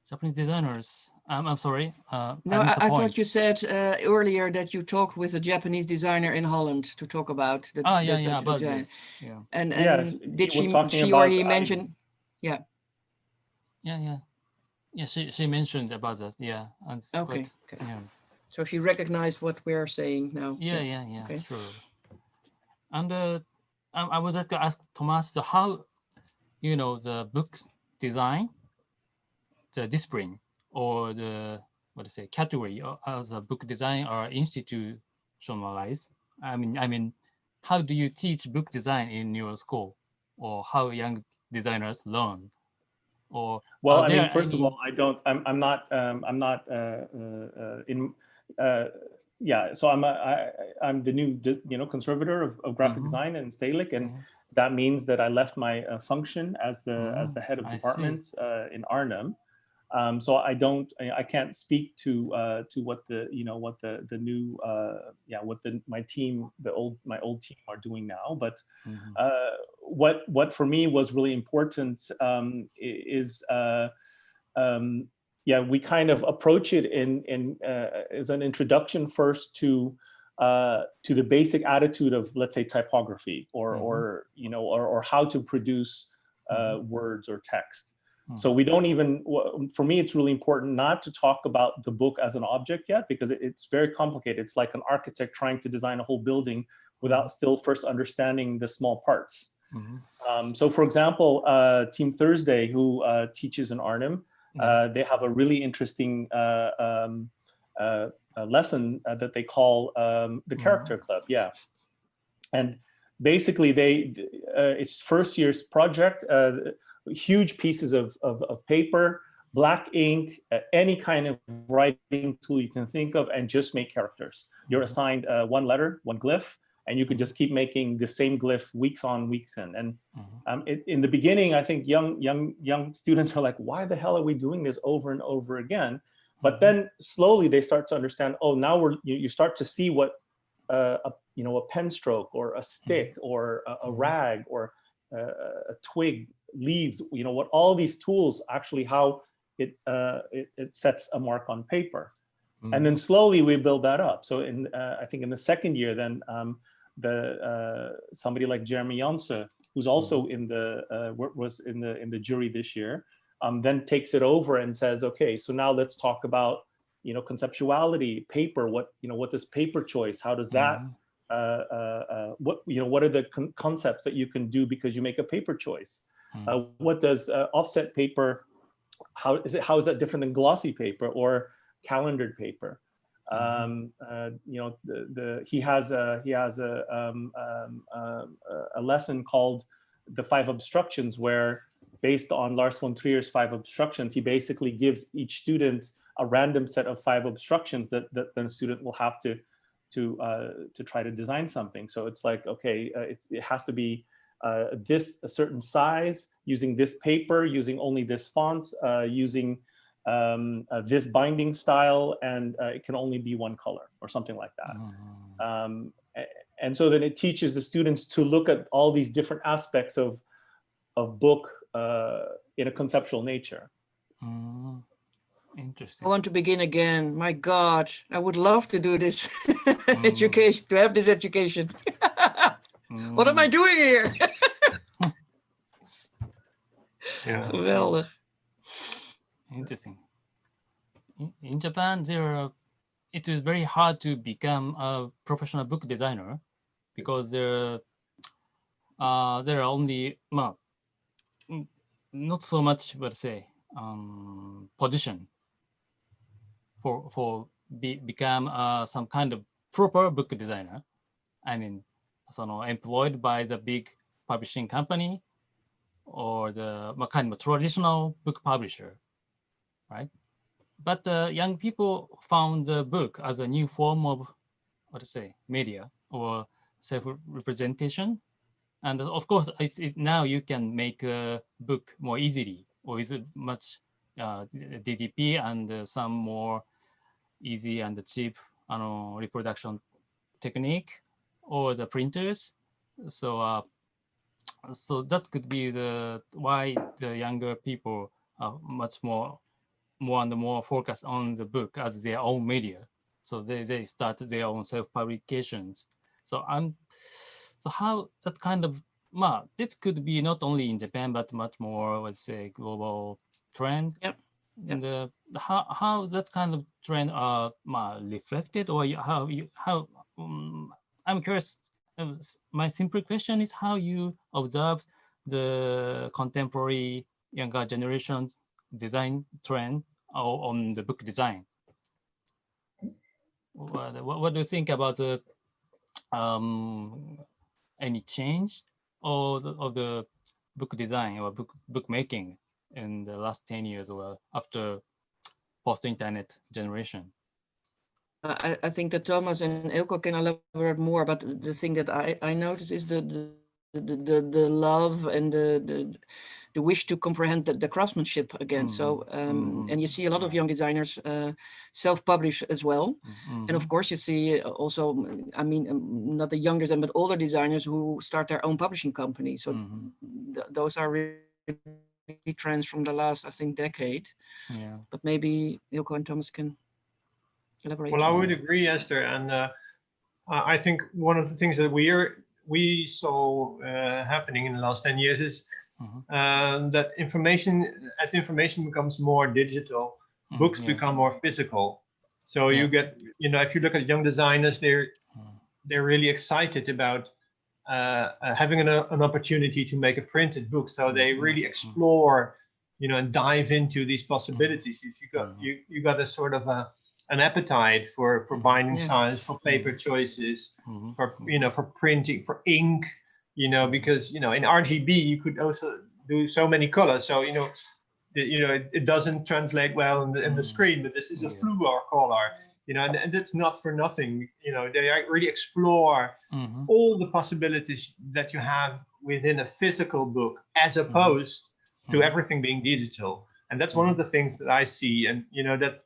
Japanese designers. I'm sorry. No, I thought you said earlier that you talked with a Japanese designer in Holland to talk about the Dutch design. This. Yeah. And did she or he mention? Yeah. She mentioned about that. Yeah. And okay. So she recognized what we're saying now. Yeah. Okay. Sure. And I would like to ask Thomas how the book design, the discipline or the category as a book design are institutionalized? I mean, how do you teach book design in your school, or how young designers learn? Or well, I mean, first of all, I'm not in. Yeah, so I'm the new conservator of graphic design in Stedelijk, and that means that I left my function as the head of departments in Arnhem. So I can't speak to what the new my old team are doing now. But what for me was really important is we kind of approach it in as an introduction first to the basic attitude of, let's say, typography or how to produce words or text. So we don't even, for me, it's really important not to talk about the book as an object yet, because it's very complicated. It's like an architect trying to design a whole building without still first understanding the small parts. So for example, Team Thursday, who teaches in Arnhem, they have a really interesting lesson that they call the Character Club. Yeah. And basically it's first year's project, huge pieces of paper, black ink, any kind of writing tool you can think of, and just make characters. You're assigned one letter, one glyph, and you can just keep making the same glyph weeks on, weeks in. And in the beginning, I think young students are like, why the hell are we doing this over and over again? But then slowly they start to understand, oh, now you start to see what a pen stroke or a stick or a rag or a twig, leaves, what all these tools actually, how it sets a mark on paper. And then slowly we build that up. So I think in the second year, then somebody like Jeremy Janssen, who's also was in the jury this year, then takes it over and says, okay, so now let's talk about conceptuality, paper. What does paper choice? How does that what are the concepts that you can do because you make a paper choice? What does offset paper? How is that different than glossy paper or calendared paper? He has a lesson called the 5 obstructions, where based on Lars von Trier's 5 obstructions, he basically gives each student a random set of 5 obstructions that the student will have to try to design something. So it's like, okay, it has to be a certain size, using this paper, using only this font, using this binding style, and it can only be one color or something like that. And so then it teaches the students to look at all these different aspects of book in a conceptual nature. Interesting. I want to begin again. My God, I would love to do this education, to have this education. What am I doing here? Yeah. Geweldig. Interesting. In Japan, it is very hard to become a professional book designer because there are only not so much, let's say, position for become some kind of proper book designer. I mean, employed by the big publishing company or the kind of traditional book publisher, right? But young people found the book as a new form of, media or self-representation. And of course, now you can make a book more easily, or is it much DDP and some more easy and cheap reproduction technique, or the printers. So that could be why the younger people are much more and more focused on the book as their own media. So they start their own self-publications. So how that kind of this could be not only in Japan but much more, let's say, global trend. Yep. And how that kind of trend are reflected, or how I'm curious. My simple question is how you observe the contemporary younger generation's design trend on the book design. What do you think about the any change of the book design or book making in the last 10 years or after post-internet generation? I think that Thomas and Eelco can elaborate more, but the thing that I notice is the love and the wish to comprehend the craftsmanship again. So and you see a lot of young designers self-publish as well. And of course you see also, I mean, not the young designers, but older designers who start their own publishing company. So those are really trends from the last, I think, decade. Yeah. But maybe Eelco and Thomas can elaborate. Well, I would agree, Esther, and I think one of the things that we saw happening in the last 10 years is that as information becomes more digital, books become more physical. So you get, if you look at young designers, they're really excited about having an opportunity to make a printed book. So they really explore, and dive into these possibilities. If you got a sort of an appetite for binding styles, for paper choices, for printing, for ink, because in RGB you could also do so many colors. So it doesn't translate well in the screen, but this is a fluor color, and it's not for nothing. They really explore all the possibilities that you have within a physical book, as opposed to everything being digital. And that's one of the things that I see, and that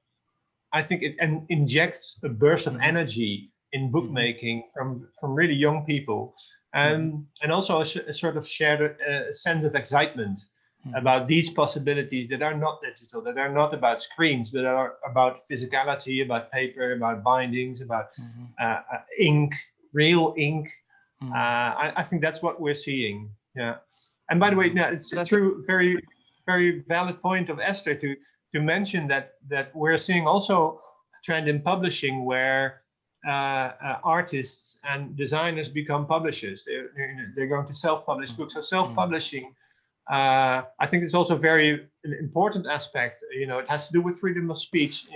I think it injects a burst of energy in bookmaking from really young people, and also a sort of shared sense of excitement about these possibilities that are not digital, that are not about screens, but are about physicality, about paper, about bindings, about ink, real ink. I think that's what we're seeing. Yeah. And by the way, now it's a true, very, very valid point of Esther to mention that we're seeing also a trend in publishing where artists and designers become publishers. They're going to self-publish books. So self-publishing, I think it's also very an important aspect. It has to do with freedom of speech.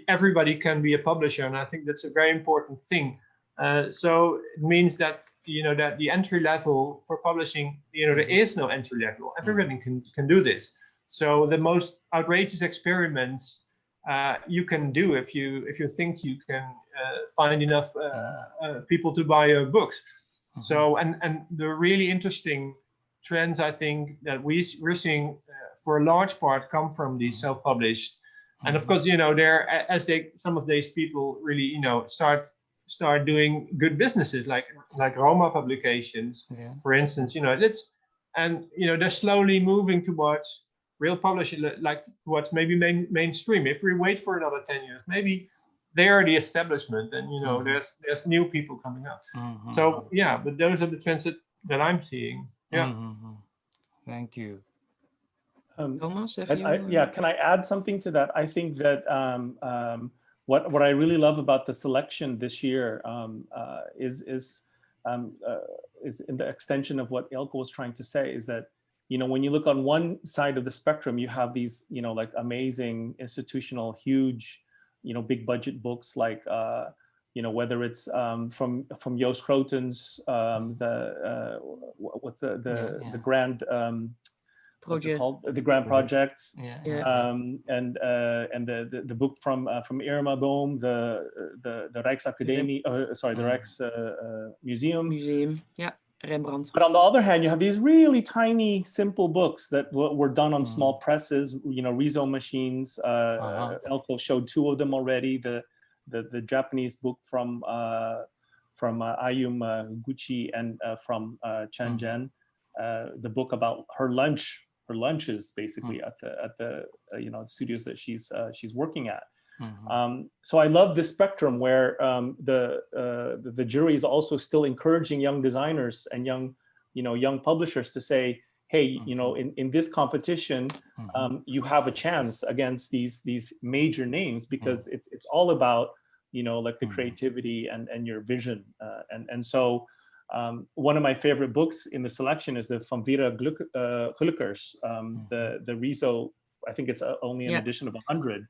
Everybody can be a publisher, and I think that's a very important thing. So it means that that the entry level for publishing, there is no entry level. Everybody can do this. So the most outrageous experiments you can do if you think you can find enough people to buy your books. So and the really interesting trends, I think, that we're seeing for a large part come from these self-published, and of course there as some of these people really start doing good businesses like Roma publications, for instance. They're slowly moving towards real publishing, like towards maybe mainstream. If we wait for another 10 years, maybe they are the establishment, and there's new people coming up. So yeah, but those are the trends that I'm seeing. Yeah. Thank you. Thomas, can I add something to that? I think that what I really love about the selection this year is in the extension of what Eelco was trying to say, is that when you look on one side of the spectrum, you have these like amazing institutional, huge, big budget books like whether it's from Joost Grootens, the grand project, the grand project, and the book from Irma Boom, the Rijksacademie, the Rijks Museum. Rembrandt. But on the other hand, you have these really tiny, simple books that were done on small presses, Riso machines. Eelco showed 2 of them already. The Japanese book from Ayum Gucci and from Chen Zhen, the book about her lunches basically at the studios that she's working at. So I love this spectrum where the jury is also still encouraging young designers and young publishers to say, hey, in this competition, you have a chance against these major names, because it's all about like the creativity and your vision, and so One of my favorite books in the selection is the Van Vera Glückers, the Riso. I think it's only an edition of 100.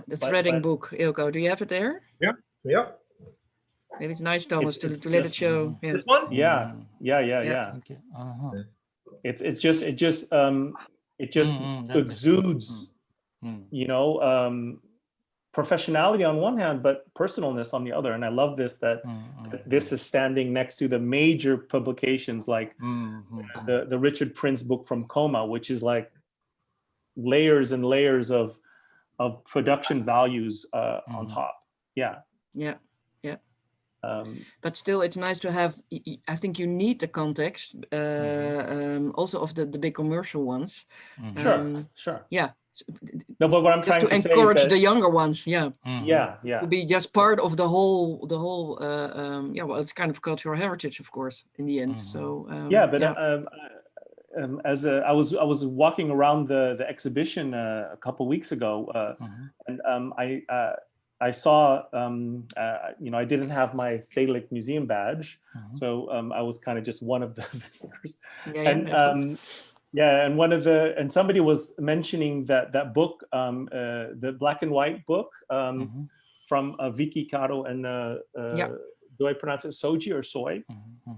The threading book, Ilko. Do you have it there? Yeah, yeah. Maybe it's nice, Thomas, to let it show. Yeah. This one? Yeah. Okay. It just exudes, you know, professionality on one hand, but personalness on the other. And I love this, that this is standing next to the major publications like the Richard Prince book from Coma, which is like layers and layers of production values on top. Yeah. But still, it's nice to have. I think you need the context, also of the big commercial ones. Sure. Yeah. No, but what I'm just trying to say encourage is that, the younger ones. Yeah. Yeah. To be just part of the whole. Yeah. Well, it's kind of cultural heritage, of course, in the end. So. I was walking around the exhibition a couple weeks ago, and I saw, you know, I didn't have my Stedelijk Museum badge, so I was kind of just one of the visitors. And somebody was mentioning that book, the black and white book from Vicky Caro and do I pronounce it Soji or Soy?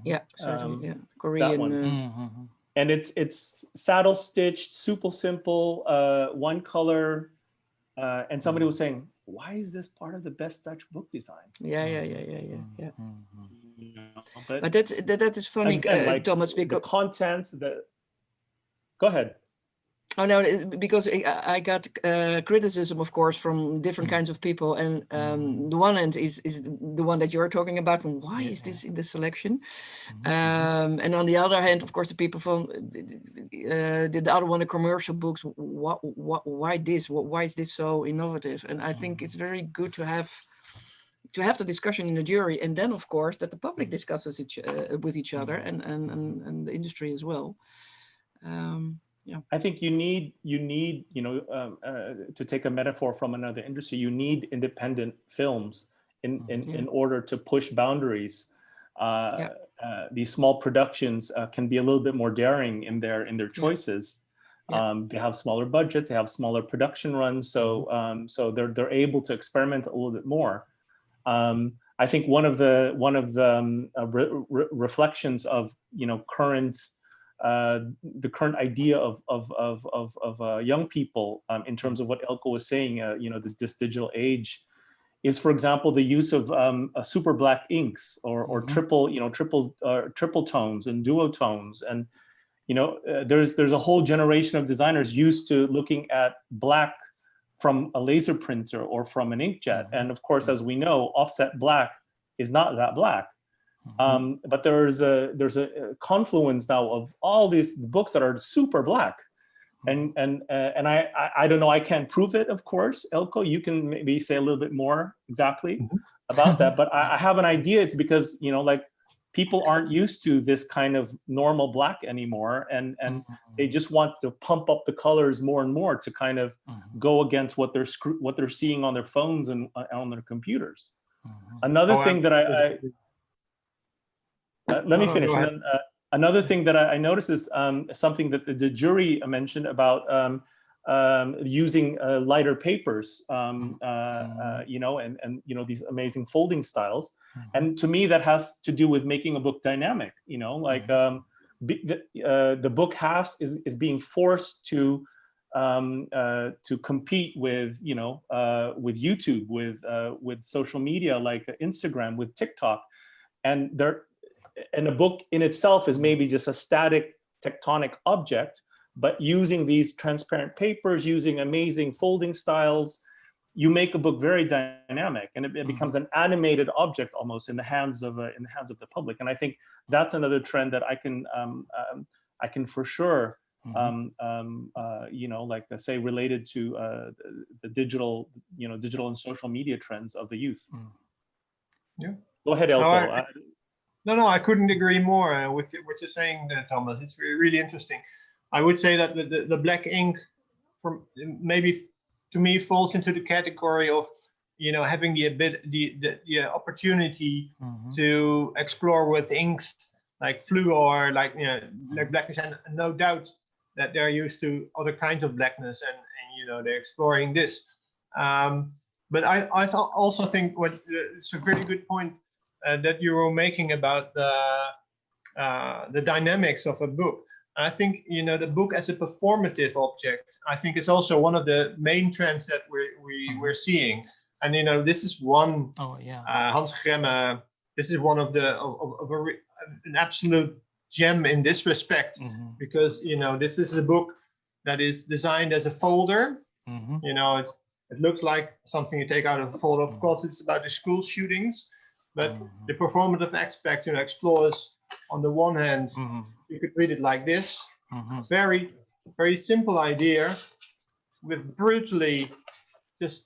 Yeah, Soji, yeah, Korean. That one. And it's saddle stitched, super simple, one color. And somebody was saying, why is this part of the best Dutch book design? Yeah. But that is funny, again, like Thomas, because the content, go ahead. Oh no, because I got criticism, of course, from different kinds of people, and the one end is the one that you're talking about. From why is this in the selection? And on the other hand, of course, the people from the other one, the commercial books. Why this? Why is this so innovative? And I think it's very good to have the discussion in the jury, and then, of course, that the public discusses with each other and the industry as well. Yeah. I think you need, you know, to take a metaphor from another industry, you need independent films in order to push boundaries. These small productions can be a little bit more daring in their choices. They have smaller budgets, they have smaller production runs, so so they're able to experiment a little bit more. I think one of the reflections of, you know, the current idea of young people in terms of what Elko was saying, you know, this digital age, is, for example, the use of super black inks or triple tones and duotones, and you know, there's a whole generation of designers used to looking at black from a laser printer or from an inkjet, and of course, as we know, offset black is not that black. But there's a confluence now of all these books that are super black, and I don't know, I can't prove it, of course. Elko, you can maybe say a little bit more exactly about that, but I have an idea. It's because, you know, like, people aren't used to this kind of normal black anymore, and they just want to pump up the colors more and more to kind of go against what they're seeing on their phones and on their computers. Another thing that let me finish. And then, another thing that I noticed is something that the jury mentioned about using lighter papers, you know, and you know, these amazing folding styles. And to me, that has to do with making a book dynamic. You know, like the book is being forced to compete with, you know, with YouTube, with social media like Instagram, with TikTok, and a book in itself is maybe just a static tectonic object, but using these transparent papers, using amazing folding styles, you make a book very dynamic, and it becomes an animated object almost in the hands of the public. And I think that's another trend that I can for sure, you know, like say related to the digital, you know, digital and social media trends of the youth. Yeah. Go ahead, Elko. No, I couldn't agree more with what you're saying, Thomas. It's really interesting. I would say that the black ink, from maybe to me, falls into the category of you know, having the opportunity to explore with inks like fluor, like, you know, like blackness, and no doubt that they're used to other kinds of blackness, and you know, they're exploring this. But I also think it's a very good point that you were making about the dynamics of a book. I think, you know, the book as a performative object, I think, is also one of the main trends that we're seeing. And, you know, this is one, Hans Gremme, this is one of an absolute gem in this respect, because, you know, this is a book that is designed as a folder. You know, it looks like something you take out of a folder. Of course, it's about the school shootings, but the performative aspect, you know, explores, on the one hand, you could read it like this, very, very simple idea with brutally just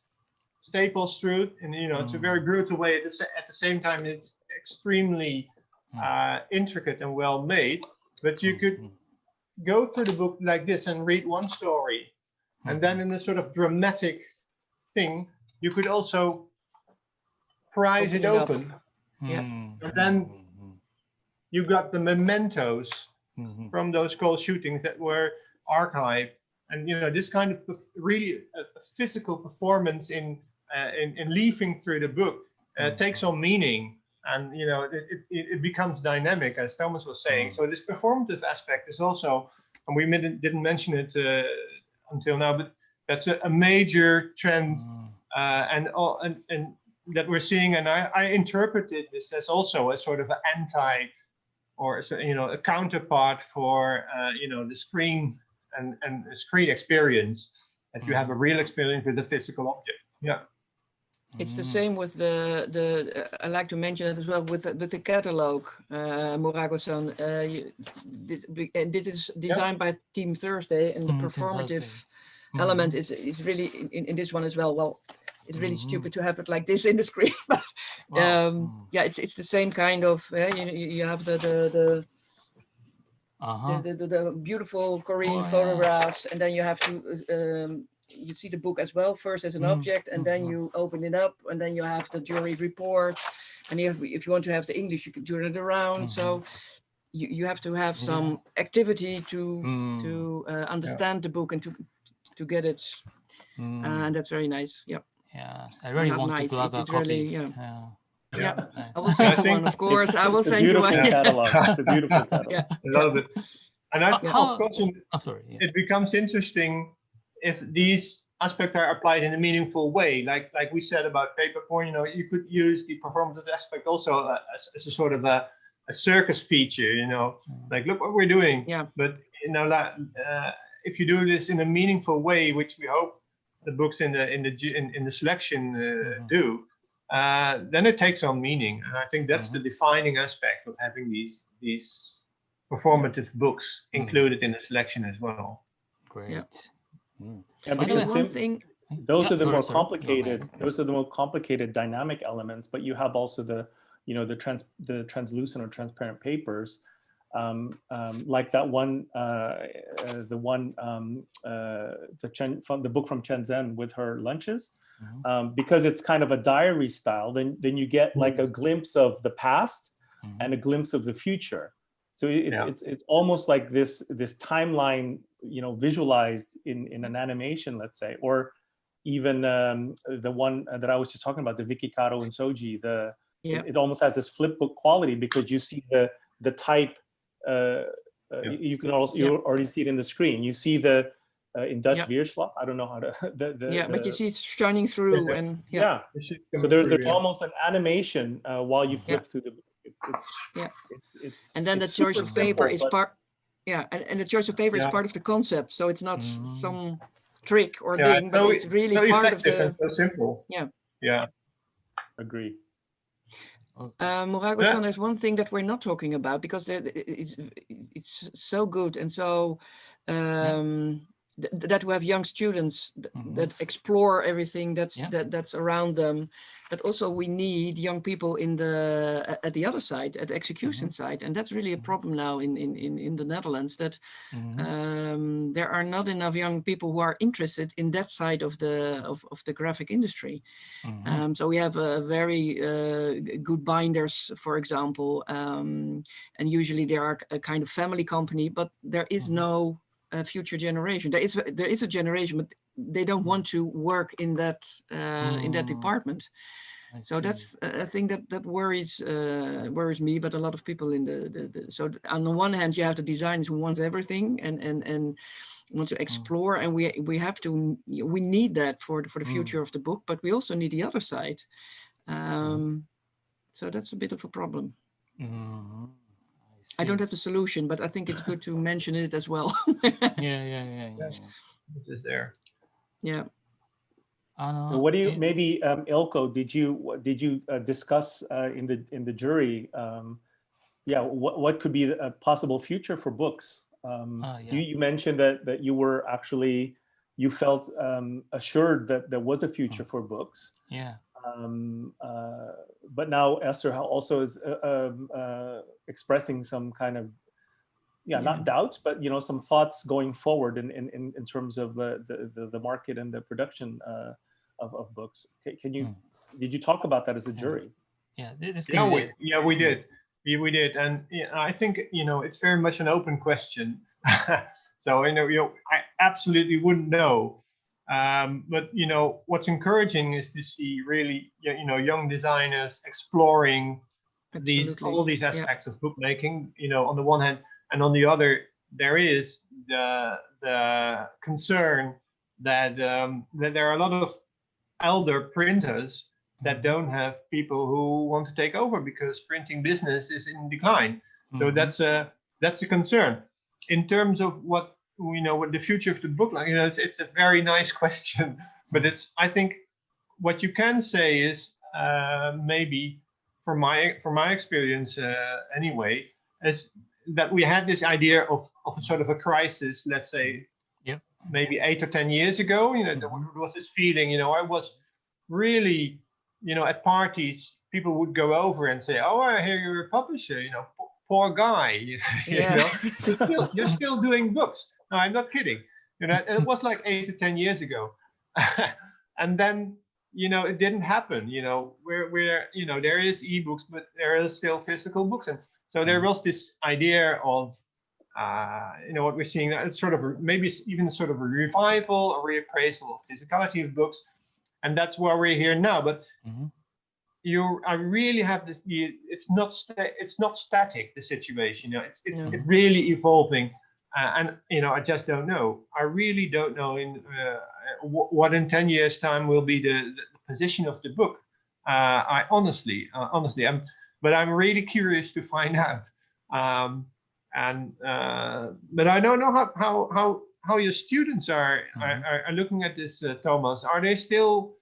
staples through it, and, you know, it's a very brutal way. At the same time, it's extremely intricate and well made, but you could go through the book like this and read one story, and then in a sort of dramatic thing, you could also prise it open, and then you got the mementos from those school shootings that were archived, and, you know, this kind of really a physical performance in leafing through the book takes on meaning, and, you know, it becomes dynamic, as Thomas was saying. So this performative aspect is also, and we didn't mention it until now, but that's a major trend, and that we're seeing. And I interpreted this as also a sort of an anti, or, you know, a counterpart for you know, the screen and the screen experience, that you have a real experience with the physical object. Yeah. It's the same with the I like to mention it as well with the catalog, Morago-san. This is designed by Team Thursday, and the performative element is really in this one as well. Well, it's really stupid to have it like this in the screen, but yeah, it's the same kind of. You have the beautiful Korean photographs, and then you have to. You see the book as well first as an object, and then you open it up, and then you have the jury report, and if you want to have the English, you can turn it around. So you have to have some activity to understand the book and to get it, and that's very nice. Yeah, I really not want nice. to grab a It's copy. really, I will send you one, of course. I will send you one. Catalog. It's a beautiful catalog. I love it. And I think, of course, it becomes interesting if these aspects are applied in a meaningful way, like we said about paperporn. You know, you could use the performative aspect also as a sort of a circus feature. You know, like, look what we're doing. Yeah. But, you know, if you do this in a meaningful way, which we hope the books in the selection do, then it takes on meaning. And I think that's the defining aspect of having these performative books included in the selection as well. Great. Yeah. And because those are the more complicated. Those are the more complicated dynamic elements. But you have also the translucent or transparent papers, like that one, the book from Chen Zhen with her lunches, because it's kind of a diary style. Then you get like a glimpse of the past and a glimpse of the future. So it's almost like this timeline, you know, visualized in an animation, let's say, or even the one that I was just talking about, the Vicky Caro and Soji. It almost has this flip book quality, because you see the type. You can also you already see it in the screen. You see the in Dutch Weerslag. I don't know how to. But you see it's shining through, and So there's almost an animation while you flip through the book. It's and then the choice of paper is part. Yeah, and the choice of paper is part of the concept, so it's not some trick or thing, but it's really part of the. So simple. Yeah. Agree. Morago-san, there's one thing that we're not talking about, because it's so good and so that we have young students that explore everything that's around them, but also we need young people at the other side, at the execution side, and that's really a problem now in the Netherlands, that there are not enough young people who are interested in that side of the graphic industry. So we have very good binders, for example, and usually they are a kind of family company, but there is no future generation. There is a generation, but they don't want to work in that department. So that's a thing that worries me, but a lot of people in so on the one hand you have the designers who wants everything and want to explore, and we need that for the future of the book, but we also need the other side. So that's a bit of a problem. I don't have the solution, but I think it's good to mention it as well. Yeah. It is there. Yeah. What do you, maybe Ilko, did you discuss in the jury? What could be a possible future for books? You mentioned that you were actually, you felt assured that there was a future for books. Yeah. But now Esther also is expressing some kind of not doubts, but some thoughts going forward in terms of the market and the production of books. Did you talk about that as a jury? We did. We did, and I think it's very much an open question. So I absolutely wouldn't know. But what's encouraging is to see really young designers exploring all these aspects of bookmaking. On the one hand, and on the other, there is the concern that there are a lot of elder printers that don't have people who want to take over because printing business is in decline. So that's a concern. In terms of what the future of the book, it's a very nice question, but I think what you can say is maybe from my experience anyway, is that we had this idea of a sort of a crisis, let's say, maybe 8 or 10 years ago. There was this feeling. I was really, at parties, people would go over and say, "Oh, I hear you're a publisher. Poor guy. You're still doing books." No, I'm not kidding. It was like 8 to 10 years ago, and then it didn't happen. Where there is ebooks, but there are still physical books, and so there was this idea of what we're seeing. It's sort of maybe even sort of a revival, a reappraisal of physicality of books, and that's where we're here now. But I really have this. It's not static. The situation. It's really evolving. And I just don't know. I really don't know what in 10 years' time will be the position of the book. I honestly, but I'm really curious to find out. But I don't know how your students are looking at this, Thomas. Are they still,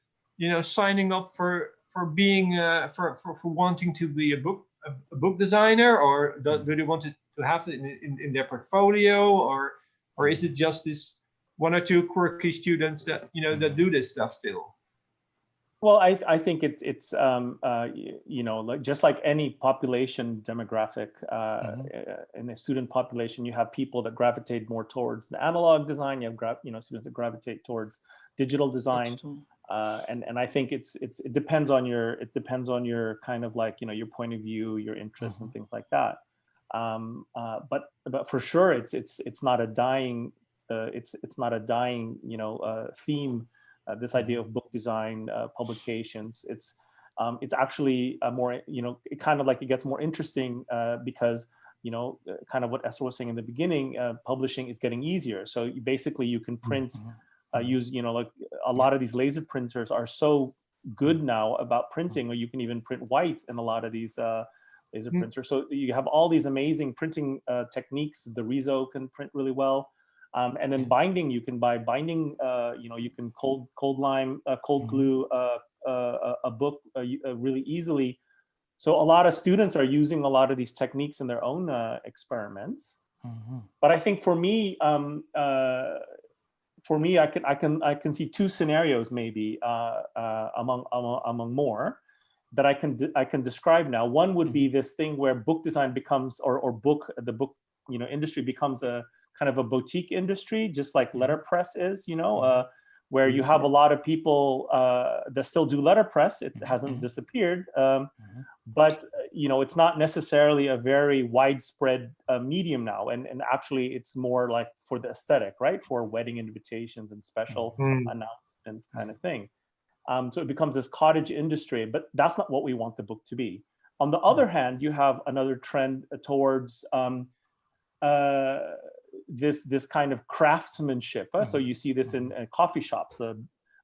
signing up for being for wanting to be a book designer, or do they want to have it in their portfolio, or is it just this 1 or 2 quirky students that that do this stuff still? Well, I think it's like just like any population demographic in a student population, you have people that gravitate more towards the analog design. You have students that gravitate towards digital design, and I think it depends on your kind of like your point of view, your interests, and things like that. But for sure, it's not a dying theme. This idea of book design publications, it's actually more it kind of like it gets more interesting because kind of what Esther was saying in the beginning, publishing is getting easier. So you can print, use like a lot of these laser printers are so good now about printing, or you can even print white in a lot of these laser printer. So you have all these amazing printing techniques. The Riso can print really well. And then binding, you can buy binding, you can cold glue a book really easily. So a lot of students are using a lot of these techniques in their own experiments. But I think for me, for me, I can see two scenarios maybe among more that I can describe now. One would be this thing where book design becomes, the book industry becomes a kind of a boutique industry, just like letterpress is, where you have a lot of people that still do letterpress. It hasn't disappeared, but it's not necessarily a very widespread medium now. And actually, it's more like for the aesthetic, right? For wedding invitations and special announcements kind of thing. So it becomes this cottage industry, but that's not what we want the book to be. On the other hand, you have another trend towards this kind of craftsmanship. So you see this in coffee shops. The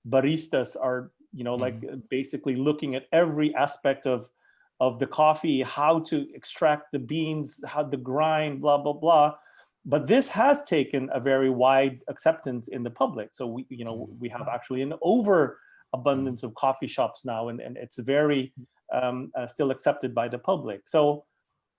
baristas are, like basically looking at every aspect of the coffee, how to extract the beans, how to grind, blah, blah, blah. But this has taken a very wide acceptance in the public. So we have actually an overabundance of coffee shops now, and it's very still accepted by the public. So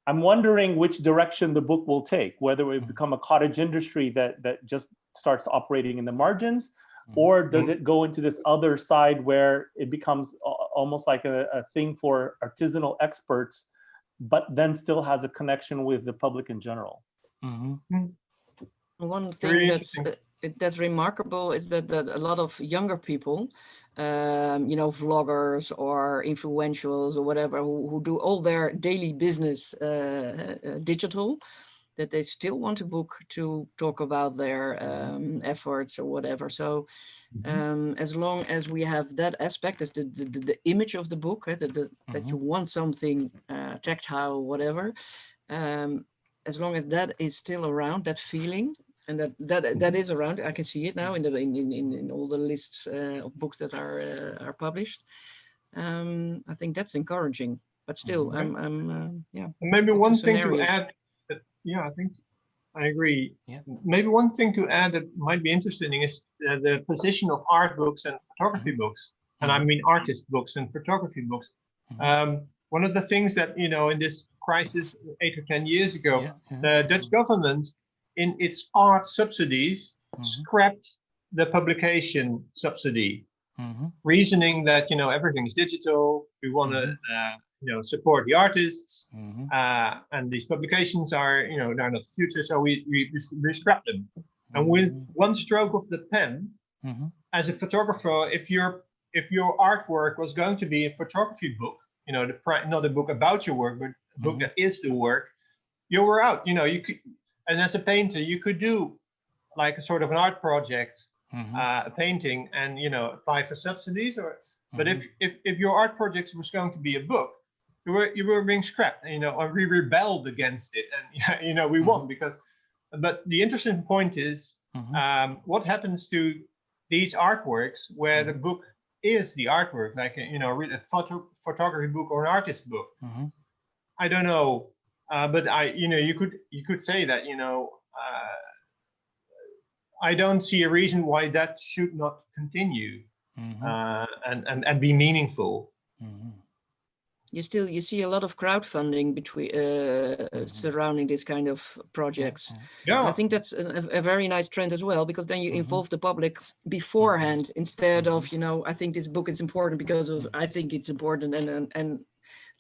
I'm wondering which direction the book will take, whether it become a cottage industry that just starts operating in the margins, or does it go into this other side where it becomes almost like a thing for artisanal experts, but then still has a connection with the public in general. One thing that's remarkable is that a lot of younger people, vloggers or influentials or whatever, who do all their daily business digital, that they still want a book to talk about their efforts or whatever. So as long as we have that aspect, as the image of the book, that you want something tactile, whatever, as long as that is still around, that feeling, and that is around, I can see it now in all the lists of books that are published. I think that's encouraging, but still, Maybe one thing to add. I think I agree. Yeah. Maybe one thing to add that might be interesting is the position of art books and photography books, and I mean artist books and photography books. One of the things that in this crisis 8 or 10 years ago, the Dutch government, in its art subsidies, scrapped the publication subsidy, reasoning that everything is digital. We want to support the artists, and these publications are they're not the future, so we scrap them. And with one stroke of the pen, as a photographer, if your artwork was going to be a photography book, not a book about your work, but a book that is the work, you were out. You could, and as a painter, you could do like a sort of an art project, a painting, and apply for subsidies. But if your art project was going to be a book, you were being scrapped, or we rebelled against it, and we won because. But the interesting point is, what happens to these artworks where the book is the artwork, like read a photography book or an artist book. I don't know, but you could say that I don't see a reason why that should not continue and be meaningful. You see a lot of crowdfunding between surrounding this kind of projects. Yeah, and I think that's a very nice trend as well, because then you involve the public beforehand instead of I think this book is important because of I think it's important, and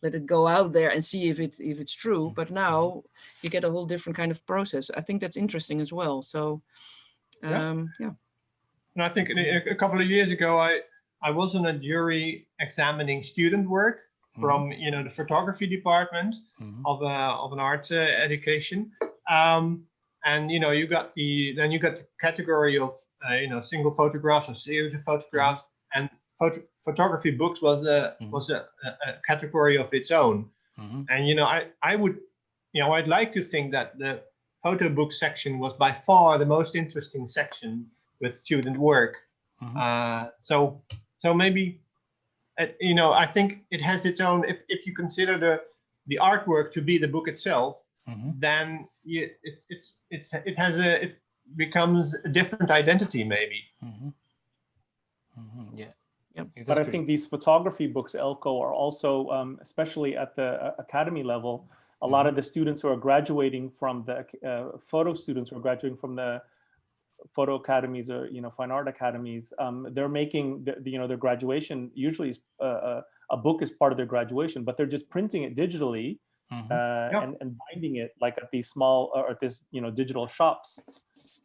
let it go out there and see if it's true. But now you get a whole different kind of process. I think that's interesting as well. So And I think a couple of years ago I was in a jury examining student work from the photography department of an art education, and you got the category of single photographs or series of photographs, and photography books was a category of its own. And I'd like to think that the photo book section was by far the most interesting section with student work. So maybe. I think it has its own. If you consider the artwork to be the book itself, then it becomes a different identity, maybe. Yeah. Exactly. But I think these photography books, Elko, are also, especially at the academy level, a lot of the students who are graduating from the photo students who are graduating from the photo academies or fine art academies, they're making their graduation usually is, a book is part of their graduation, but they're just printing it digitally and binding it like at these small or at this digital shops.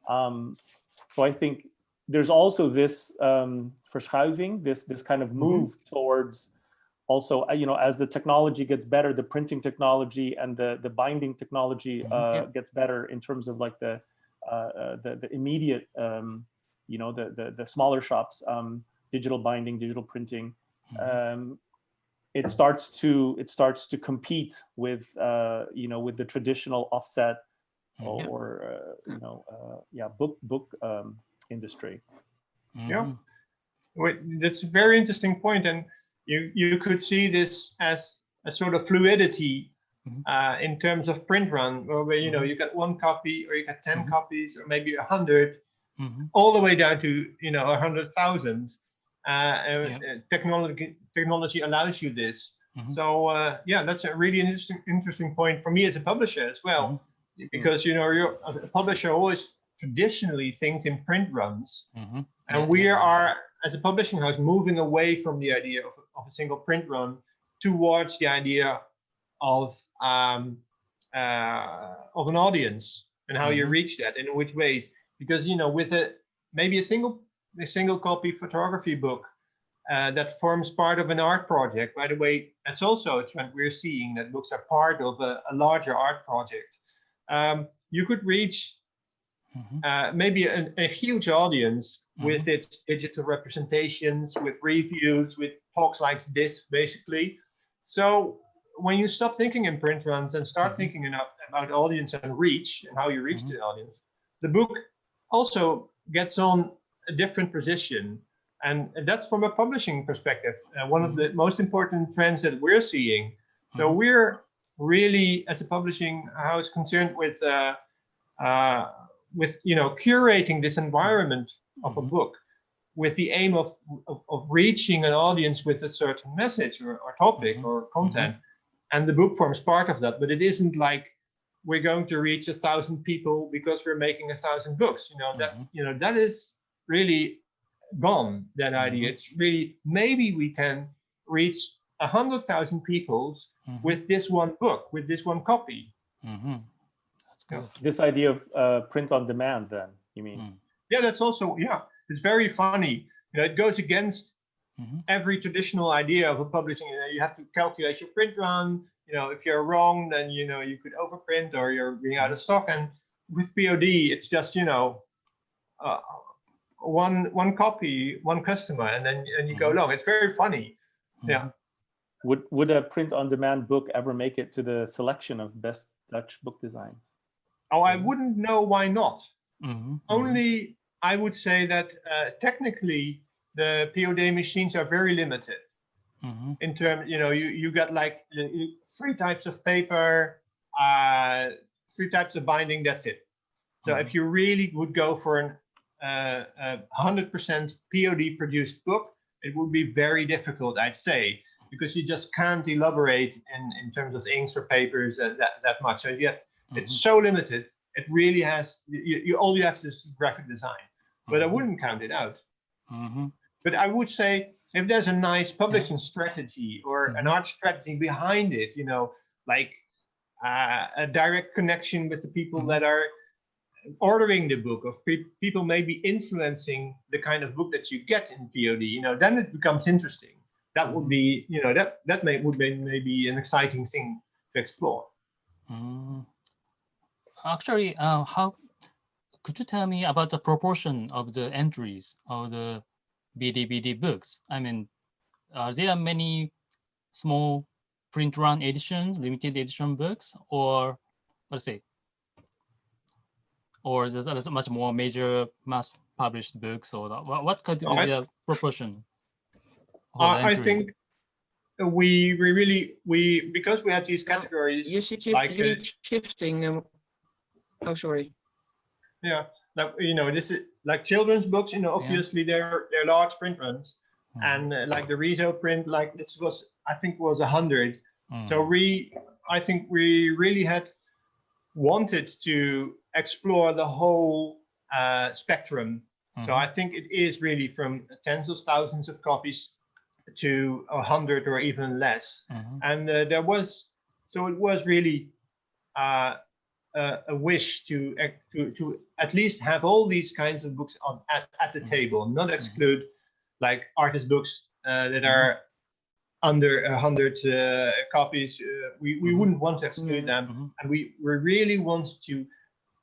So I think there's also this verschuiving, this kind of move towards also as the technology gets better, the printing technology and the binding technology gets better in terms of like the immediate the smaller shops, digital binding, digital printing. It starts to compete with with the traditional offset or book industry. Well, that's a very interesting point, and you could see this as a sort of fluidity in terms of print run, where you got one copy or you got 10 copies or maybe 100, all the way down to 100,000. Technology allows you this. So that's a really interesting point for me as a publisher as well, because you're a publisher always traditionally thinks in print runs, and we are as a publishing house moving away from the idea of a single print run towards the idea of an audience and how you reach that and in which ways, because with maybe a single copy photography book that forms part of an art project. By the way, that's also a trend we're seeing, that books are part of a larger art project. You could reach maybe a huge audience with its digital representations, with reviews, with talks like this, basically. So when you stop thinking in print runs and start thinking about audience and reach and how you reach the audience, the book also gets on a different position. And that's from a publishing perspective, one of the most important trends that we're seeing. So we're really, as a publishing house, concerned with curating this environment of a book with the aim of reaching an audience with a certain message or topic or content. And the book forms part of that, but it isn't like we're going to reach 1,000 people because we're making 1,000 books. That is really gone, that idea. It's really, maybe we can reach 100,000 people with this one book, with this one copy. That's good. This idea of print on demand, then, you mean? Yeah, that's also, it's very funny. It goes against every traditional idea of a publishing. You have to calculate your print run. If you're wrong, then you could overprint or you're being out of stock. And with POD, it's just one copy, one customer, and you go along. It's very funny. Yeah. Would a print on demand book ever make it to the selection of best Dutch book designs? Oh, I wouldn't know why not. Only I would say that technically the POD machines are very limited. In terms, you got like 3 types of paper, 3 types of binding. That's it. So if you really would go for an 100% POD produced book, it would be very difficult, I'd say, because you just can't elaborate in terms of inks or papers that much. So it's so limited. It really has all you have to is graphic design. But I wouldn't count it out. But I would say, if there's a nice publishing strategy or an art strategy behind it, like a direct connection with the people that are ordering the book, of people maybe influencing the kind of book that you get in POD, then it becomes interesting. That would be, would be maybe an exciting thing to explore. Actually, how could you tell me about the proportion of the entries of the BDBD books? I mean, are there many small print run editions, limited edition books, or let's say, or there's much more major mass published books, or what could be the proportion? I think we because we have these categories. You see, you're shifting. Oh, sorry. Yeah, like this is like children's books. Obviously they're large print runs, and like the Rezo print, like this was, I think, was 100. So I think we really had wanted to explore the whole spectrum. So I think it is really from tens of thousands of copies to 100 or even less. And it was really a wish to at least have all these kinds of books at the table, not exclude like artist books that are under 100 copies. We wouldn't want to exclude them, and we really want to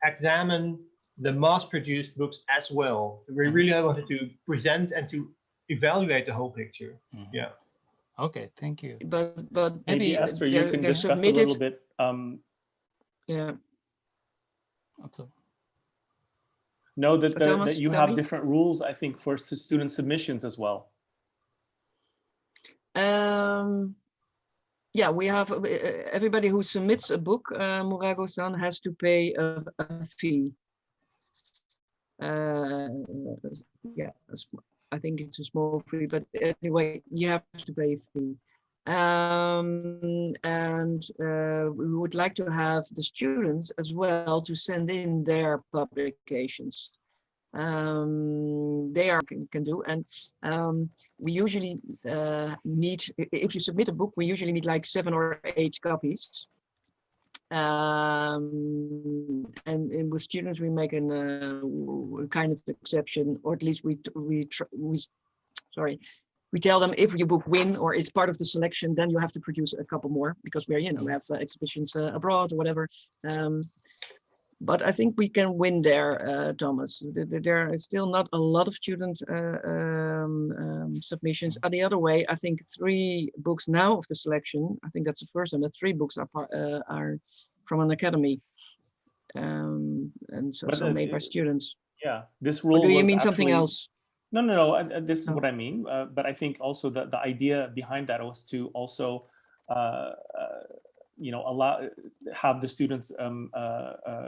examine the mass-produced books as well. We really wanted to present and to evaluate the whole picture. Yeah. Okay, thank you. But maybe Esther, you can discuss a little bit. Yeah. Know that Thomas, that you have different rules, I think, for student submissions as well. Yeah, we have everybody who submits a book, Murago-san, has to pay a fee. Yeah, I think it's a small fee, but anyway, you have to pay a fee. And we would like to have the students as well to send in their publications. They can do, and we usually need, if you submit a book, we usually need like 7 or 8 copies. And with students we make a kind of exception, or at least we tell them, if your book win or is part of the selection, then you have to produce a couple more, because we have exhibitions abroad or whatever. But I think we can win there, Thomas. There is still not a lot of student submissions. The other way, I think 3 books now of the selection, I think that's the first time that 3 books are from an academy, and so made by students. Yeah, this rule. Or do you mean actually something else? No. This is what I mean. But I think also that the idea behind that was to also, have the students,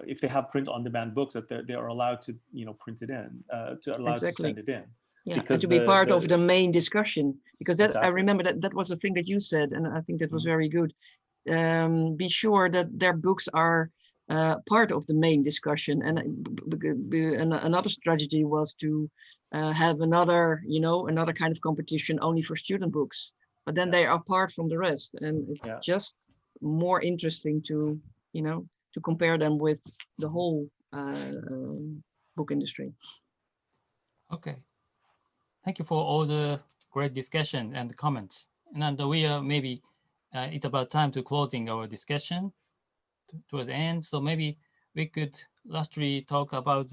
if they have print-on-demand books, that they are allowed to, print it in, to send it in. Yeah, because and to be part of the main discussion, because that I remember that was the thing that you said, and I think that was very good. Be sure that their books are part of the main discussion, and another strategy was to have another kind of competition only for student books, but then they are apart from the rest, and it's just more interesting to to compare them with the whole book industry. Okay, thank you for all the great discussion and comments. And we are maybe it's about time to closing our discussion towards the end. So maybe we could lastly talk about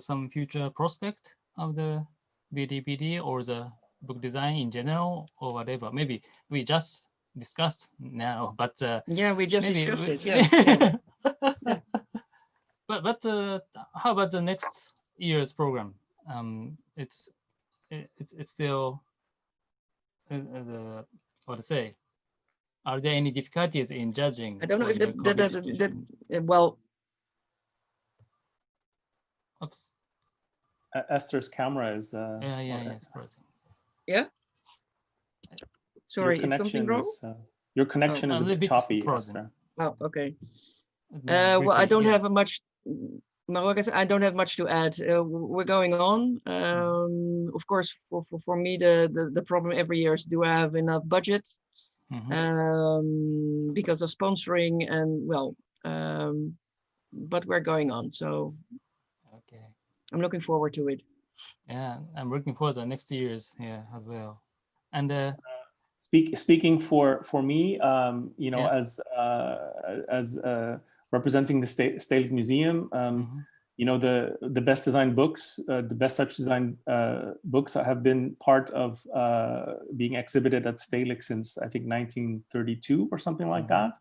some future prospect of the BDBD or the book design in general, or whatever. Maybe we just discussed now, but yeah, we just discussed it. Yeah. But how about the next year's program? It's still what to say? Are there any difficulties in judging? I don't know if that well. Oops. Esther's camera is. It's frozen. Yeah. Sorry, is something wrong? Your connection is a bit choppy. Frozen. Oh, okay. Well, I don't have much. I don't have much to add. We're going on. Of course, for me, the problem every year is, do I have enough budget? Because of sponsoring, and but we're going on. So okay, I'm looking forward to it. Yeah, I'm looking forward to the next year's as well. And speaking for me, as representing the Stedelijk Museum, the best designed books, the best Dutch design books have been part of being exhibited at Stedelijk since, I think, 1932 or something like that.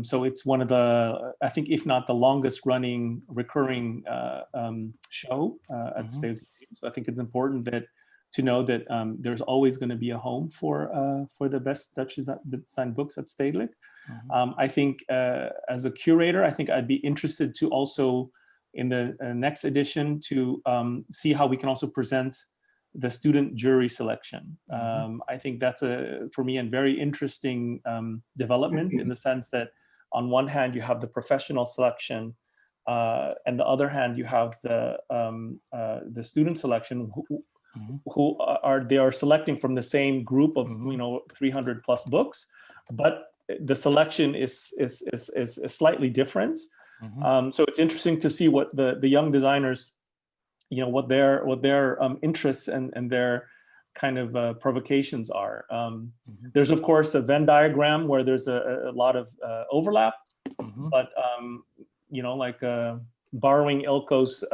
So it's one of the, I think, if not the longest running recurring show at Stedelijk. So I think it's important to know that there's always going to be a home for the best Dutch design books at Stedelijk. I think as a curator, I think I'd be interested to also, in the next edition, to see how we can also present the student jury selection. I think that's for me, a very interesting development, in the sense that on one hand, you have the professional selection and the other hand, you have the student selection who are selecting from the same group of 300 plus books, but the selection is slightly different. So it's interesting to see what the young designers, what their interests and their kind of provocations are. There's of course a Venn diagram where there's a lot of overlap, but like borrowing Elko's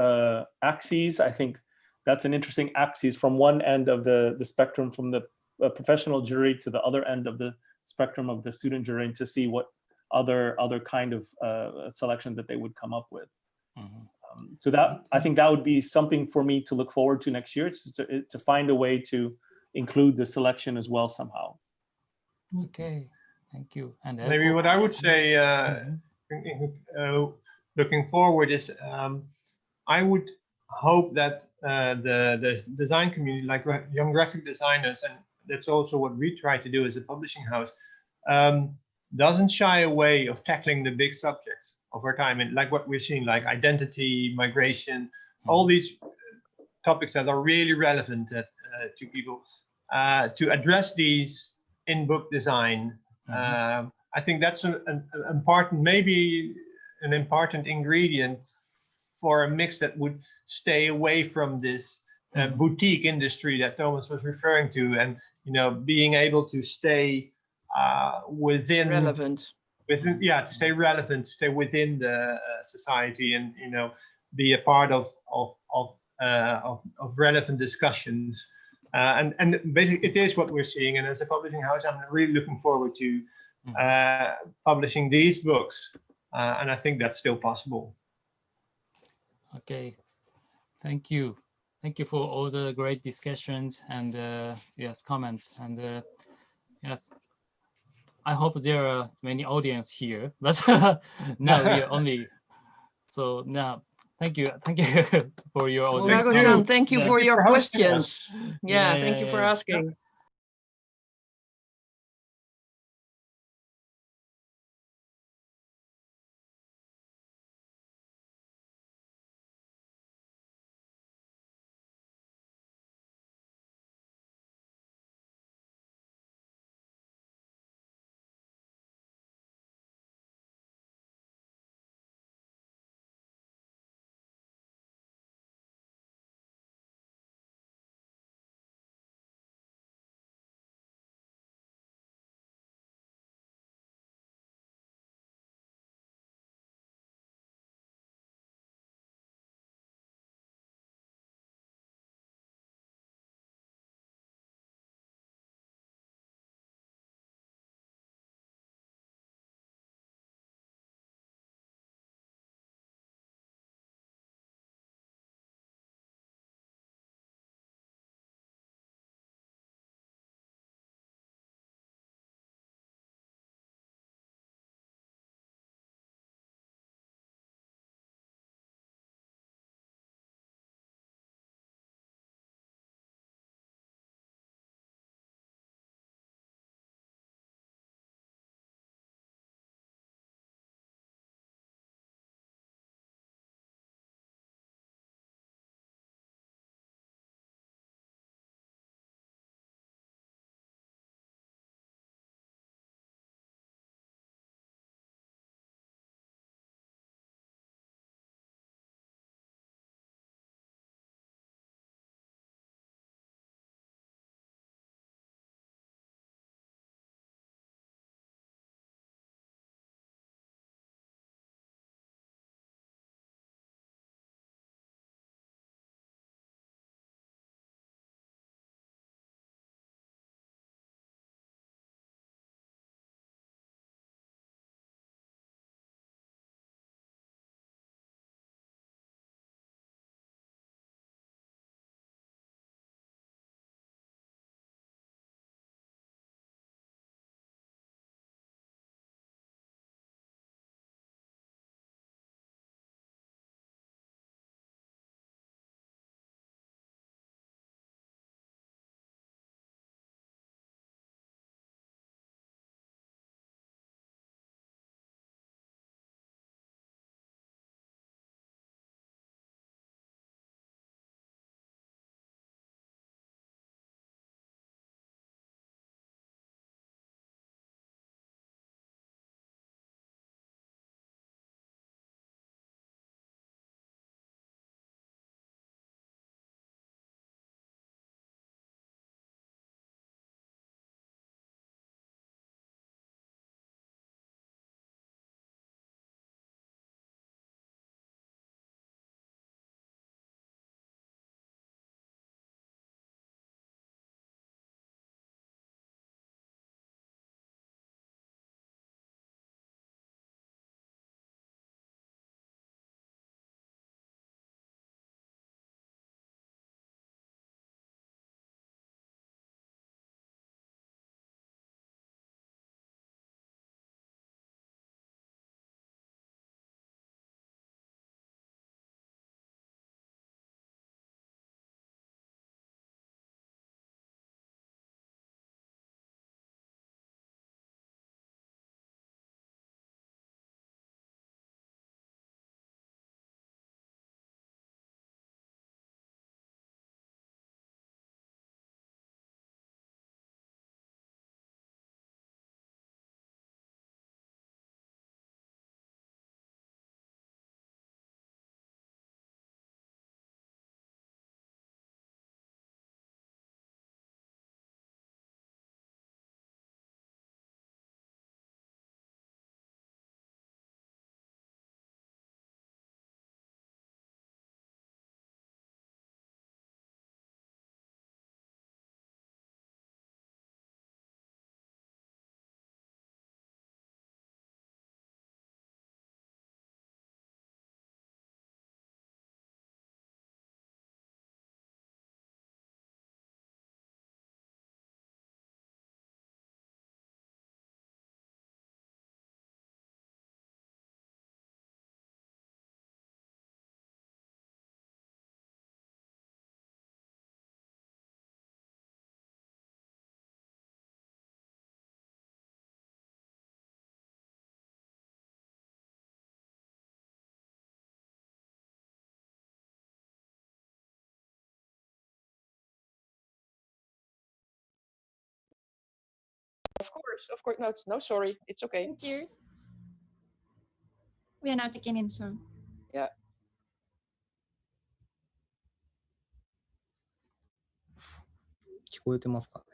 axes, I think that's an interesting axis from one end of the spectrum, from the professional jury to the other end of the spectrum of the student jury, and to see what other kind of selection that they would come up with. So that, I think that would be something for me to look forward to next year, to find a way to include the selection as well somehow. Okay, thank you. And maybe what I would say, looking forward, is I would hope that the design community, like young graphic designers, and that's also what we try to do as a publishing house, doesn't shy away of tackling the big subjects of our time, and like what we're seeing, like identity, migration, all these topics that are really relevant to people, to address these in book design. I think that's an important, maybe an important ingredient for a mix that would stay away from this boutique industry that Thomas was referring to, and being able to stay within relevant. To stay relevant, to stay within the society, and be a part of relevant discussions. And basically, it is what we're seeing. And as a publishing house, I'm really looking forward to publishing these books, and I think that's still possible. Okay, thank you for all the great discussions and yes, comments, and yes, I hope there are many audience here, but now we are only, so now thank you for your audience. Rago-san, thank you for your questions. Yeah, thank you for asking. Of course. No, sorry. It's okay. Thank you. We are now taking in soon. Yeah. 聞こえてますかね。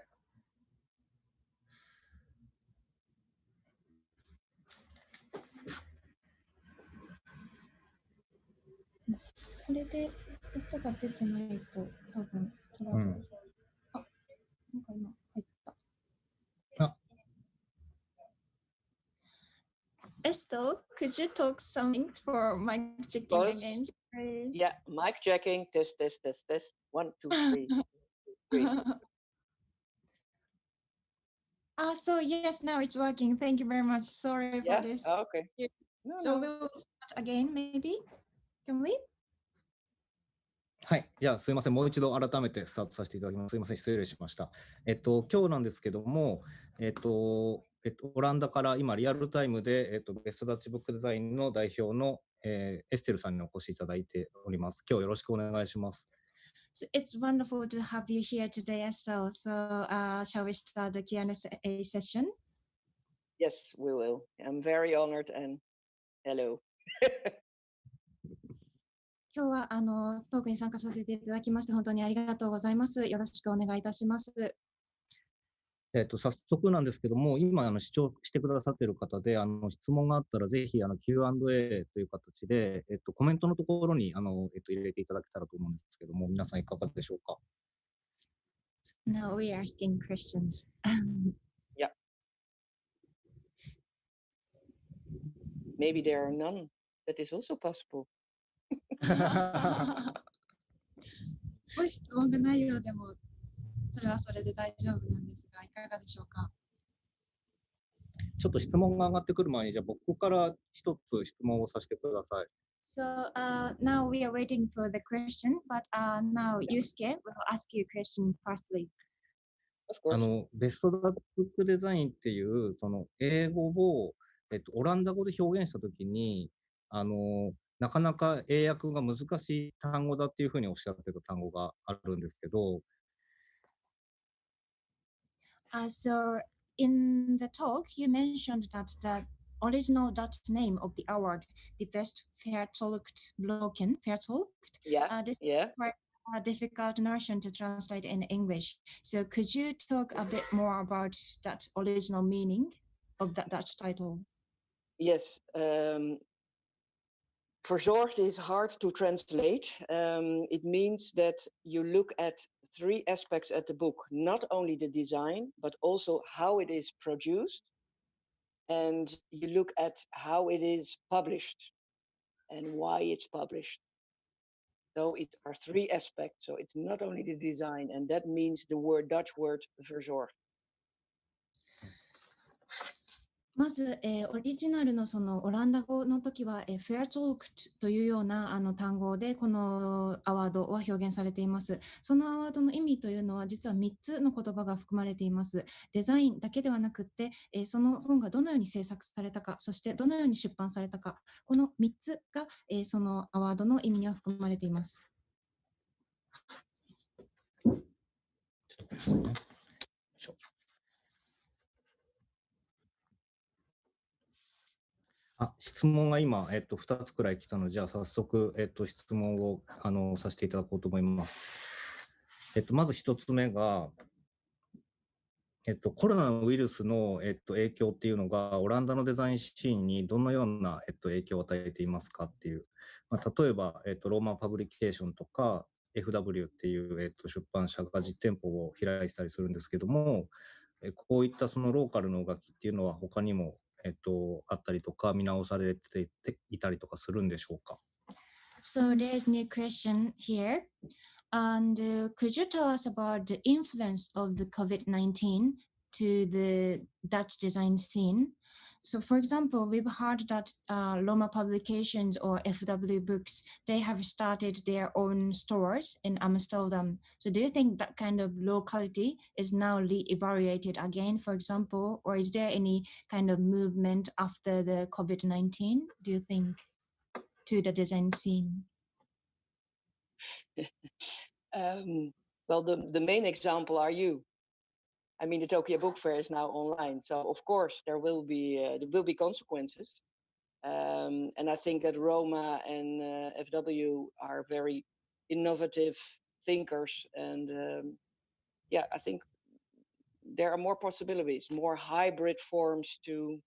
これで音が出てないと多分トラブル。なんか今入った。Estelle, could you talk something for mic checking again? Yeah, mic checking. Test. 1, 2, 3. 3. So yes, now it's working. Thank you very much. Sorry for this. Okay. So we'll start again, maybe. Can we? はい、じゃあすいません、もう一度改めてスタートさせていただきます。すいません、失礼しました。今日なんですけども、オランダから今リアルタイムで、ベストダッチブックデザインの代表の、エステルさんにお越しいただいております。今日よろしくお願いします。So it's wonderful to have you here today, Estelle. So shall we start the Q&A session? Yes, we will. I'm very honored and hello. 今日はトークに参加させていただきまして本当にありがとうございます。よろしくお願いいたします。早速なんですけども、今視聴してくださっている方で質問があったらぜひQ&A という形で、コメントのところに入れていただけたらと思うんですけども、皆さんいかがでしょうか。Now we are asking questions. Yeah. Maybe there are none. That is also possible. もし質問がないようでもそれはそれで大丈夫なんですが、いかがでしょうか。ちょっと質問が上がってくる前に、じゃあ僕から一つ質問をさせてください。So now we are waiting for the question, but now Yusuke will ask you a question firstly. ベストダッチブックデザインっていうその英語を、オランダ語で表現したときになかなか英訳が難しい単語だっていうふうにおっしゃってた単語があるんですけど。So in the talk, you mentioned that the original Dutch name of the award, the best Vertolkt Bloken, Vertolkt. This is quite a difficult notion to translate in English. So could you talk a bit more about that original meaning of that Dutch title? Yes. Verzorgd is hard to translate. It means that you look at 3 aspects at the book, not only the design, but also how it is produced. And you look at how it is published and why it's published. So it are 3 aspects. So it's not only the design, and that means the Dutch word verzorgd. まず、オリジナルのそのオランダ語の時は、Vertolkt というような単語でこのアワードは表現されています。そのアワードの意味というのは実は3つの言葉が含まれています。デザインだけではなくて、その本がどのように制作されたか、そしてどのように出版されたか、この3つが、そのアワードの意味には含まれています。ちょっとごめんなさいね。質問が今、2つくらい来たので、じゃあ早速、質問をさせていただこうと思います。まず1つ目が、コロナウイルスの、影響っていうのが、オランダのデザインシーンにどのような、影響を与えていますかっていう、例えば、ローマンパブリケーションとか、FW っていう、出版社が実店舗を開いてたりするんですけども、こういったそのローカルの動きっていうのは他にもあったりとか見直されていたりとかするんでしょうか。So there's a new question here. And could you tell us about the influence of the COVID-19 to the Dutch design scene? So for example, we've heard that Loma Publications or FW Books, they have started their own stores in Amsterdam. So do you think that kind of locality is now re-evaluated again, for example, or is there any kind of movement after the COVID-19, do you think, to the design scene? Well, the main example are you. I mean, the Tokyo Book Fair is now online, so of course there will be consequences. And I think that Roma and FW are very innovative thinkers, and yeah, I think there are more possibilities, more hybrid forms to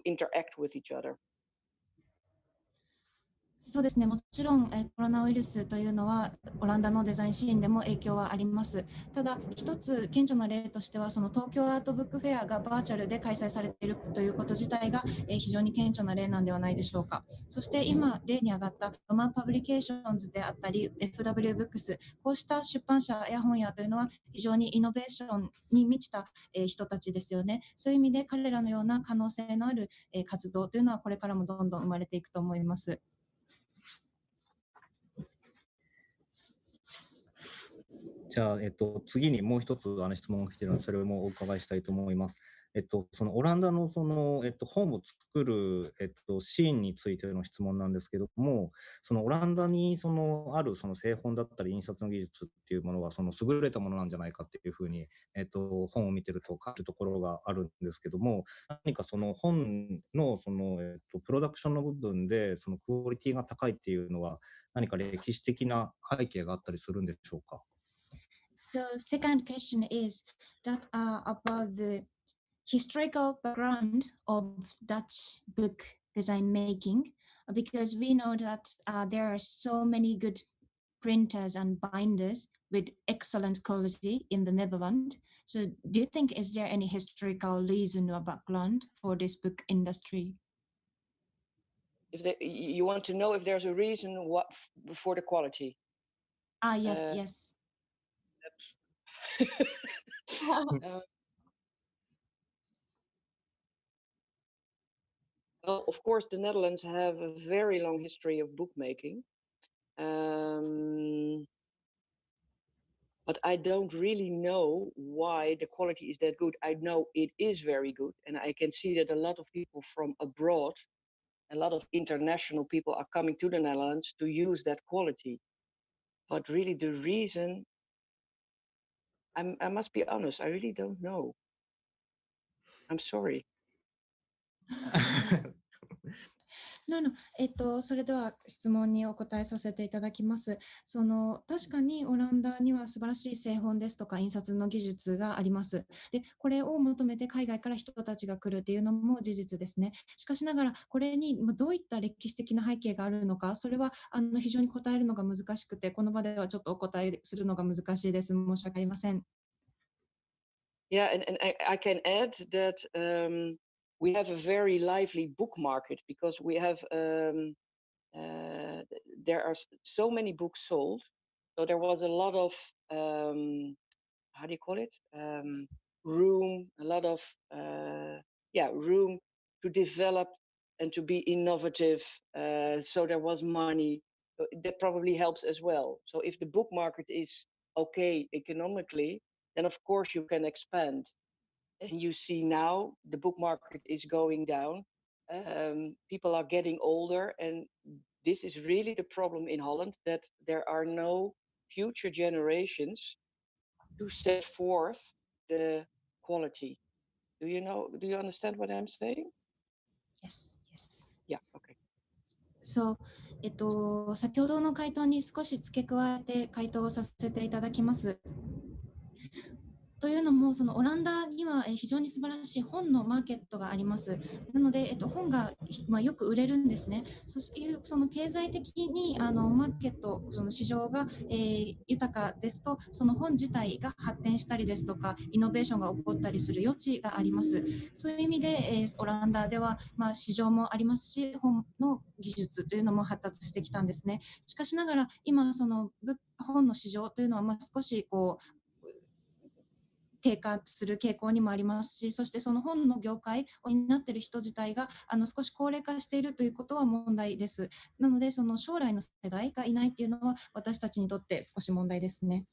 interact with each other. そうですね、もちろん、コロナウイルスというのはオランダのデザインシーンでも影響はあります。ただ一つ顕著な例としてはその東京アートブックフェアがバーチャルで開催されているということ自体が、非常に顕著な例なんではないでしょうか。そして今例に挙がったロマンパブリケーションズであったり FW ブックス、こうした出版社や本屋というのは非常にイノベーションに満ちた、人たちですよね。そういう意味で彼らのような可能性のある、活動というのはこれからもどんどん生まれていくと思います。じゃあ、次にもう一つ質問が来ているので、それもお伺いしたいと思います。そのオランダの本を作る、シーンについての質問なんですけども、そのオランダにある製本だったり印刷の技術っていうものは優れたものなんじゃないかっていうふうに、本を見てると感じるところがあるんですけども、何かその本のプロダクションの部分でクオリティが高いっていうのは何か歴史的な背景があったりするんでしょうか。So second question is that about the historical background of Dutch book design making, because we know that there are so many good printers and binders with excellent quality in the Netherlands. So do you think is there any historical reason or background for this book industry? If you want to know if there's a reason for the quality? Yes, yes. Well, of course, the Netherlands have a very long history of bookmaking. But I don't really know why the quality is that good. I know it is very good. And I can see that a lot of people from abroad, a lot of international people are coming to the Netherlands to use that quality. But really the reason, I must be honest, I really don't know. I'm sorry. それでは質問にお答えさせていただきます。確かにオランダには素晴らしい製本ですとか印刷の技術があります。で、これを求めて海外から人たちが来るっていうのも事実ですね。しかしながら、これにどういった歴史的な背景があるのか、それは非常に答えるのが難しくて、この場ではちょっとお答えするのが難しいです。申し訳ありません。Yeah, and I can add that we have a very lively book market because we have there are so many books sold. So there was a lot of how do you call it? Room, a lot of room to develop and to be innovative. So there was money. So that probably helps as well. So if the book market is okay economically, then of course you can expand. And you see now the book market is going down. People are getting older, and this is really the problem in Holland, that there are no future generations to set forth the quality. Do you understand what I'm saying? Yes, yes. Yeah, okay. So, 先ほどの回答に少し付け加えて回答をさせていただきます。というのも、オランダには非常に素晴らしい本のマーケットがあります。なので、本がよく売れるんですね。そういう経済的にマーケット、市場が豊かですと、その本自体が発展したりですとか、イノベーションが起こったりする余地があります。そういう意味で、オランダでは市場もありますし、本の技術というのも発達してきたんですね。しかしながら、今、本の市場というのは少し低下する傾向にもありますし、そしてその本の業界を担っている人自体が少し高齢化しているということは問題です。なので、将来の世代がいないというのは私たちにとって少し問題ですね。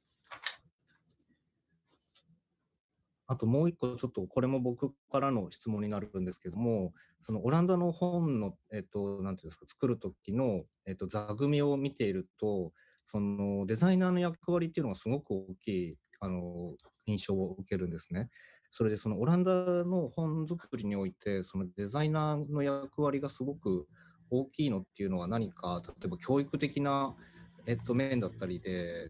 あともう一個ちょっとこれも僕からの質問になるんですけども、オランダの本のなんていうんですか、作る時の座組を見ていると、デザイナーの役割っていうのがすごく大きい印象を受けるんですね。それでそのオランダの本作りにおいてそのデザイナーの役割がすごく大きいのっていうのは何か、例えば教育的な面だったりで、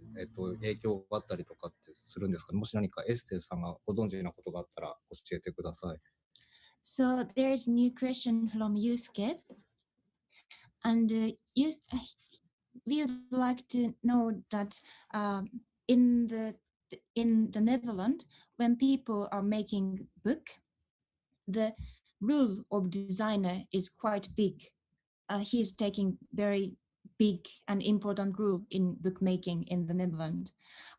影響があったりとかってするんですかね。もし何かエステルさんがご存知なことがあったら教えてください。So there's a new question from Yusuke, and we would like to know that in the Netherlands, when people are making book, the rule of designer is quite big. He's taking very big and important role in bookmaking in the Netherlands.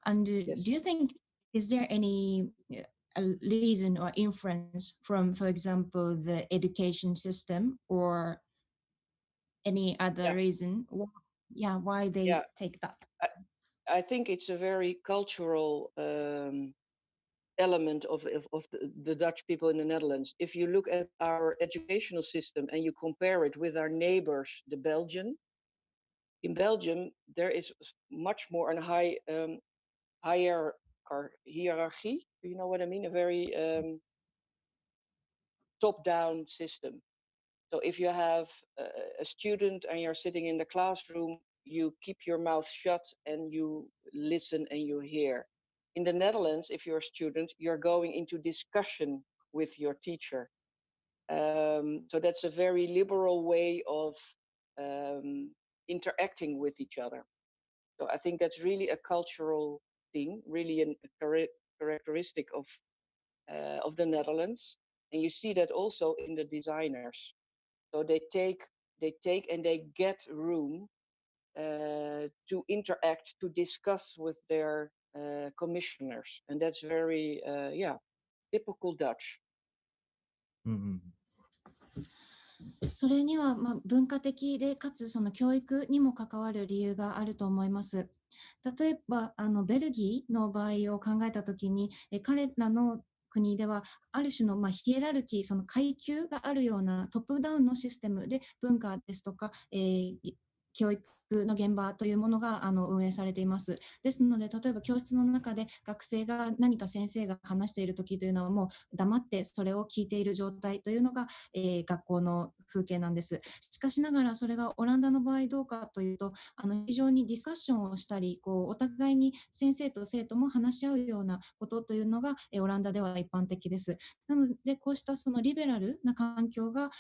And Yes. do you think, is there any reason or influence from, for example, the education system or any other reason? Why they take that? I think it's a very cultural element of the Dutch people in the Netherlands. If you look at our educational system and you compare it with our neighbors, the Belgian, in Belgium there is much more a high hierarchy. Do you know what I mean? A very top-down system. So if you have a student and you're sitting in the classroom, you keep your mouth shut and you listen and you hear. In the Netherlands, if you're a student, you're going into discussion with your teacher. So that's a very liberal way of interacting with each other. So I think that's really a cultural thing, really a characteristic of the Netherlands. And you see that also in the designers. So they take and they get room to interact, to discuss with their commissioners, and that's very typical Dutch. それには文化的でかつその教育にも関わる理由があると思います。例えばベルギーの場合を考えたときに彼らの国ではある種のヒエラルキー、その階級があるようなトップダウンのシステムで文化ですとか、教育の現場というものが運営されています。ですので、例えば教室の中で学生が何か先生が話しているときというのはもう黙ってそれを聞いている状態というのが、学校の風景なんです。しかしながらそれがオランダの場合どうかというと、非常にディスカッションをしたり、お互いに先生と生徒も話し合うようなことというのが、オランダでは一般的です。なので、こうしたそのリベラルな環境が、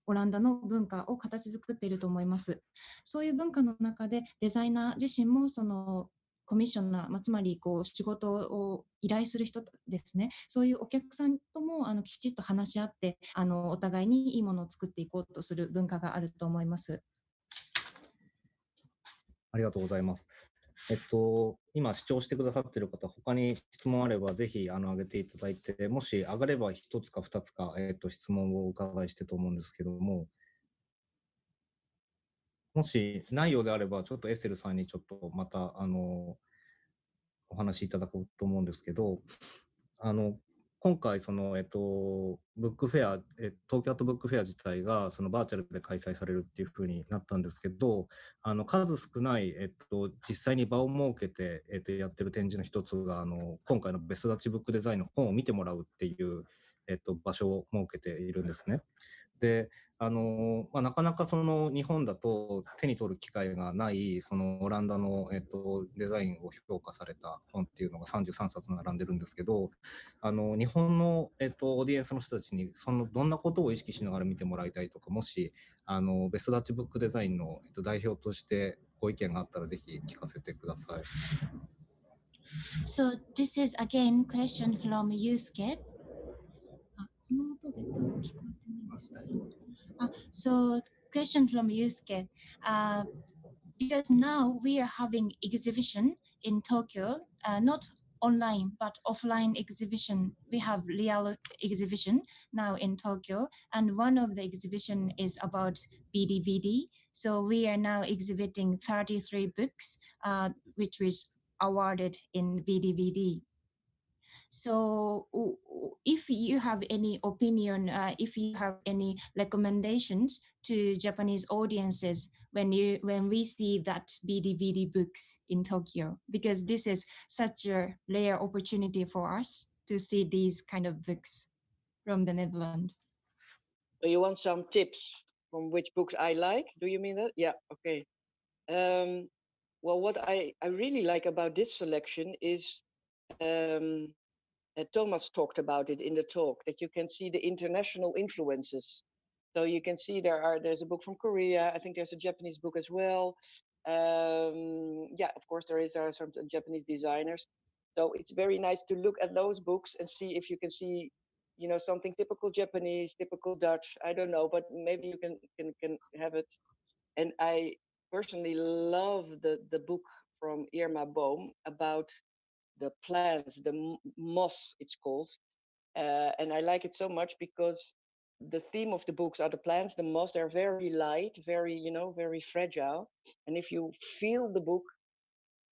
オランダの文化を形作っていると思います。そういう文化の中でデザイナー自身もそのコミッショナー、つまり仕事を依頼する人ですね、そういうお客さんともきちっと話し合ってお互いにいいものを作っていこうとする文化があると思います。ありがとうございます。今視聴してくださっている方、他に質問あればぜひ上げていただいて、もし上がれば1つか2つか、質問をお伺いしてと思うんですけども、もしないようであればちょっとエステルさんにちょっとまたお話しいただこうと思うんですけど、今回そのブックフェア、東京アートブックフェア自体がそのバーチャルで開催されるっていう風になったんですけど、数少ない実際に場を設けてやってる展示の一つが今回のベストダッチブックデザインの本を見てもらうっていう場所を設けているんですね。でなかなかその日本だと手に取る機会がないそのオランダの、デザインを評価された本っていうのが33冊並んでるんですけど、日本の、オーディエンスの人たちにどんなことを意識しながら見てもらいたいとか、もしベストダッチブックデザインの、代表としてご意見があったらぜひ聞かせてください。So this is again question from Yusuke. So question from Yusuke. Because now we are having exhibition in Tokyo, not online but offline exhibition. We have real exhibition now in Tokyo, and one of the exhibition is about BDBD. So we are now exhibiting 33 books, which was awarded in BDBD. So if you have any opinion, if you have any recommendations to Japanese audiences, when we see that BDBD books in Tokyo, because this is such a rare opportunity for us to see these kind of books from the Netherlands. So you want some tips from which books I like? Do you mean that? Yeah, okay. Well, what I really like about this selection is Thomas talked about it in the talk, that you can see the international influences. So you can see there's a book from Korea. I think there's a Japanese book as well. Yeah, of course there are some Japanese designers. So it's very nice to look at those books and see if you can see, you know, something typical Japanese, typical Dutch. I don't know, but maybe you can have it. And I personally love the book from Irma Boom about the plants, the moss it's called. And I like it so much because the theme of the books are the plants, the moss. They're very light, very, you know, very fragile. And if you feel the book,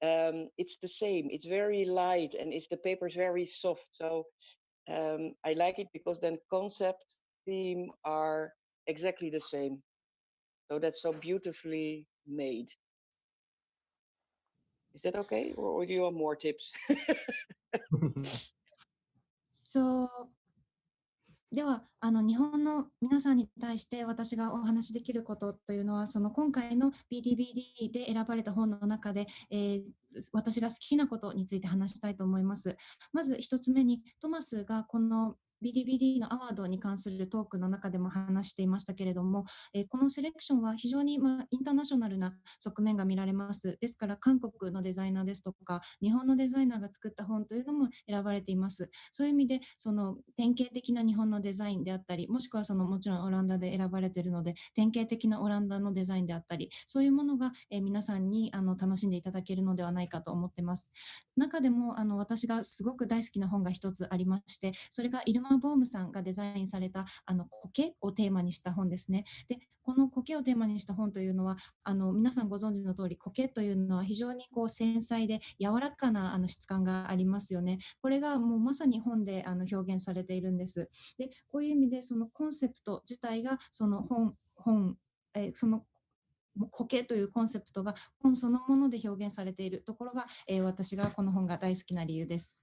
it's the same. It's very light, and if the paper is very soft. So I like it because then concept, theme are exactly the same. So that's so beautifully made. Is that okay, or do you want more tips? So では日本の皆さんに対して私がお話しできることというのは、その今回の BDBD で選ばれた本の中で、私が好きなことについて話したいと思います。まず一つ目に、トマスがこのBDBD のアワードに関するトークの中でも話していましたけれども、このセレクションは非常に、インターナショナルな側面が見られます。ですから韓国のデザイナーですとか日本のデザイナーが作った本というのも選ばれています。そういう意味でその典型的な日本のデザインであったり、もしくはもちろんオランダで選ばれているので典型的なオランダのデザインであったり、そういうものが、皆さんに楽しんでいただけるのではないかと思っています。中でも私がすごく大好きな本が一つありまして、それがイルマ・ボームさんがデザインされた苔をテーマにした本ですね。で、この苔をテーマにした本というのは皆さんご存知の通り、苔というのは非常に繊細で柔らかな質感がありますよね。これがもうまさに本で表現されているんです。で、こういう意味でそのコンセプト自体がそのその苔というコンセプトが本そのもので表現されているところが、私がこの本が大好きな理由です。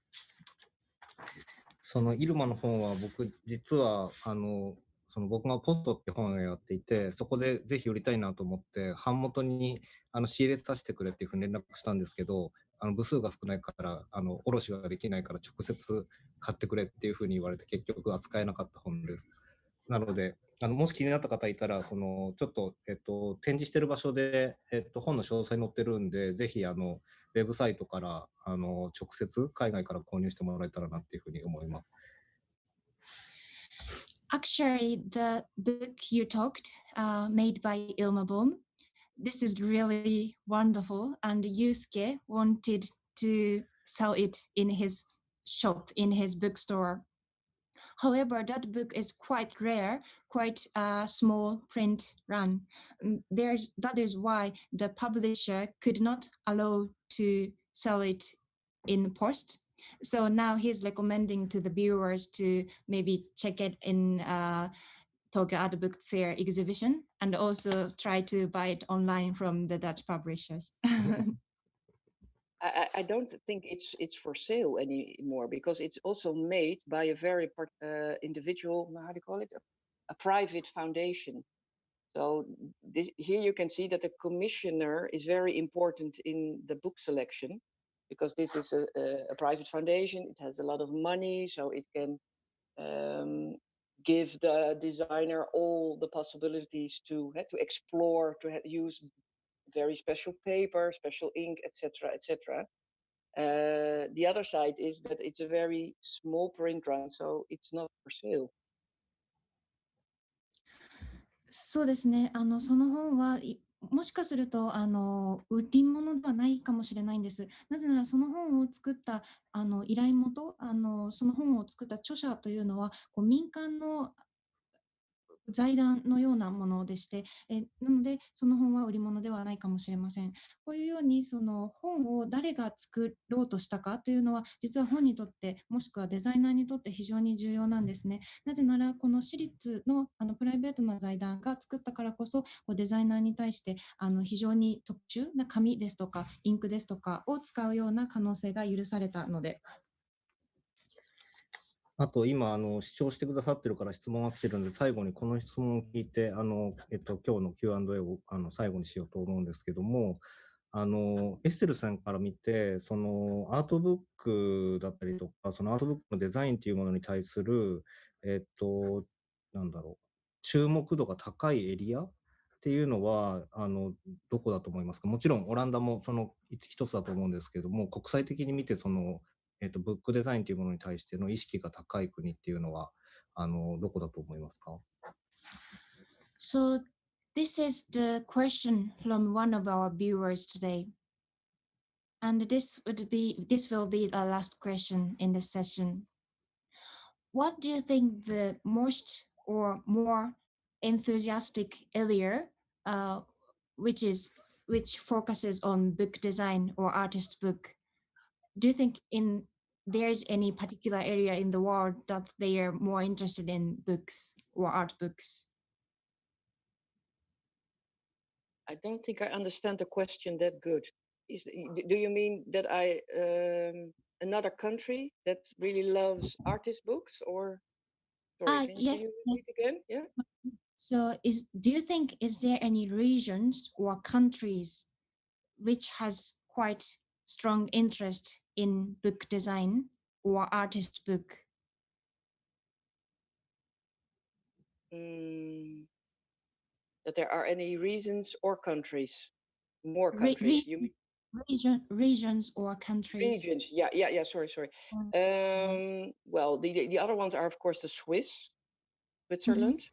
そのイルマの本は僕実はその僕がポットって本をやっていて、そこでぜひ売りたいなと思って版元に仕入れさせてくれっていうふうに連絡したんですけど、部数が少ないから卸ができないから直接買ってくれっていうふうに言われて結局扱えなかった本です。なのでもし気になった方いたらちょっと、展示してる場所で、本の詳細載ってるんで、ぜひウェブサイトから直接海外から購入してもらえたらなっていうふうに思います。Actually, the book you talked, made by Ilma Bohm, this is really wonderful, and Yusuke wanted to sell it in his shop, in his bookstore. However, that book is quite rare, quite a small print run. That is why the publisher could not allow to sell it in post. So now he's recommending to the viewers to maybe check it in Tokyo Art Book Fair exhibition, and also try to buy it online from the Dutch publishers. I don't think it's for sale anymore, because it's also made by a very individual, how do you call it, a private foundation. So here you can see that the commissioner is very important in the book selection, because this is a private foundation. It has a lot of money, so it can give the designer all the possibilities to explore, to use very special paper, special ink, etc., etc. The other side is that it's a very small print run, so it's not for sale. そうですね。その本はもしかすると売り物ではないかもしれないんです。なぜならその本を作った依頼元、その本を作った著者というのは民間の財団のようなものでして、なのでその本は売り物ではないかもしれません。こういうようにその本を誰が作ろうとしたかというのは実は本にとってもしくはデザイナーにとって非常に重要なんですね。なぜならこの私立のプライベートな財団が作ったからこそデザイナーに対して非常に特殊な紙ですとかインクですとかを使うような可能性が許されたので。あと今視聴してくださってるから質問が来てるんで、最後にこの質問を聞いて今日の Q&A を最後にしようと思うんですけども、エステルさんから見てそのアートブックだったりとか、そのアートブックのデザインというものに対するなんだろう、注目度が高いエリアっていうのはどこだと思いますか？もちろんオランダもその一つだと思うんですけども、国際的に見てそのブックデザインというものに対しての意識が高い国っていうのはどこだと思いますか？ So this is the question from one of our viewers today. And this will be our last question in the session. What do you think the most or more enthusiastic area, which focuses on book design or artist book? Do you think there's any particular area in the world that they are more interested in books or art books? I don't think I understand the question that good. Do you mean that another country that really loves artist books, or sorry, Yes, can you repeat again? Yeah. So do you think is there any regions or countries which has quite strong interest in book design or artist book? That there are any regions or countries? More countries, you mean? Regions or countries. Regions, yeah. Sorry. Well, the other ones are of course the Switzerland.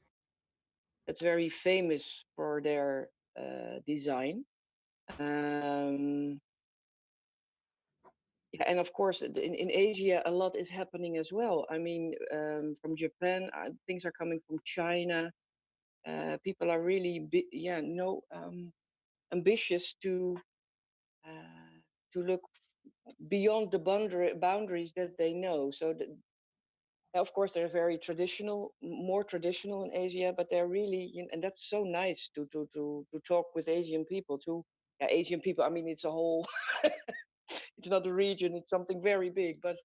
That's very famous for their design. Yeah, and of course in Asia a lot is happening as well. I mean, from Japan, things are coming from China. People are really ambitious to look beyond the boundaries that they know. So of course they're very traditional, more traditional in Asia, but they're really, and that's so nice to talk with Asian people too. Yeah, Asian people, I mean, it's a whole it's not a region, it's something very big, but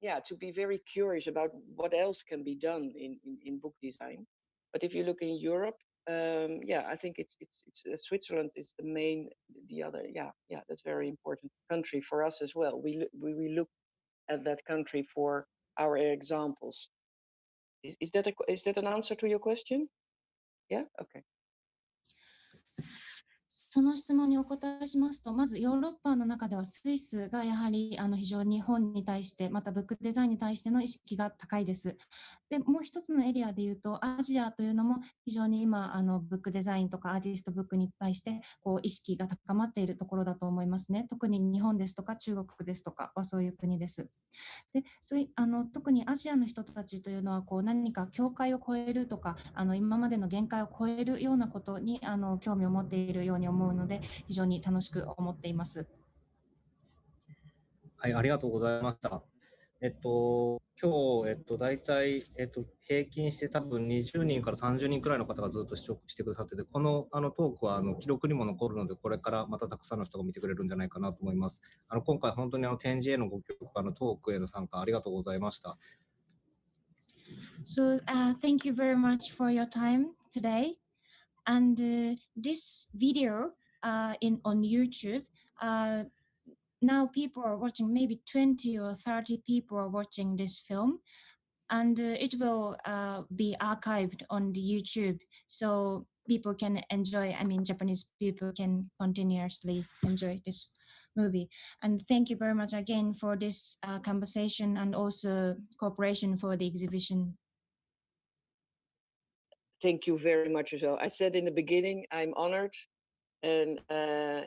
yeah, to be very curious about what else can be done in book design. But if you look in Europe, yeah, I think it's Switzerland is the other, yeah, that's very important country for us as well. We look at that country for our examples. Is that an answer to your question? Yeah, okay. その質問にお答えしますと、まずヨーロッパの中ではスイスがやはり非常に本に対して、またブックデザインに対しての意識が高いです。で、もう一つのエリアでいうと、アジアというのも非常に今、ブックデザインとかアーティストブックに対して意識が高まっているところだと思いますね。特に日本ですとか中国ですとかはそういう国です。で特にアジアの人たちというのは何か境界を越えるとか今までの限界を超えるようなことに興味を持っているように思うので非常に楽しく思っています。はい、ありがとうございました。今日、大体、平均して多分20人から30人くらいの方がずっと視聴してくださってて、このトークは記録にも残るので、これからまたたくさんの人が見てくれるんじゃないかなと思います。今回本当に展示へのご協力、トークへの参加ありがとうございました。So, thank you very much for your time today. And this video on YouTube, now people are watching, maybe 20 or 30 people are watching this film, and it will be archived on the YouTube, so people can enjoy, Japanese people can continuously enjoy this movie. And thank you very much again for this conversation and also cooperation for the exhibition. Thank you very much as well. I said in the beginning, I'm honored, and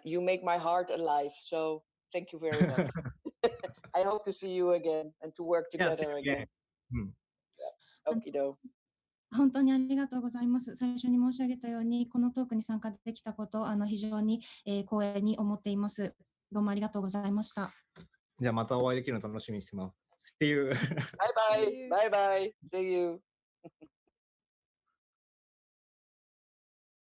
you make my heart alive. So thank you very much. I hope to see you again and to work together again. Mm. Yeah. Okie doke. 本当にありがとうございます。最初に申し上げたように、このトークに参加できたこと、非常に、光栄に思っています。どうもありがとうございました。じゃあまたお会いできるの楽しみにしてます。See you. Bye bye. Bye bye. See you.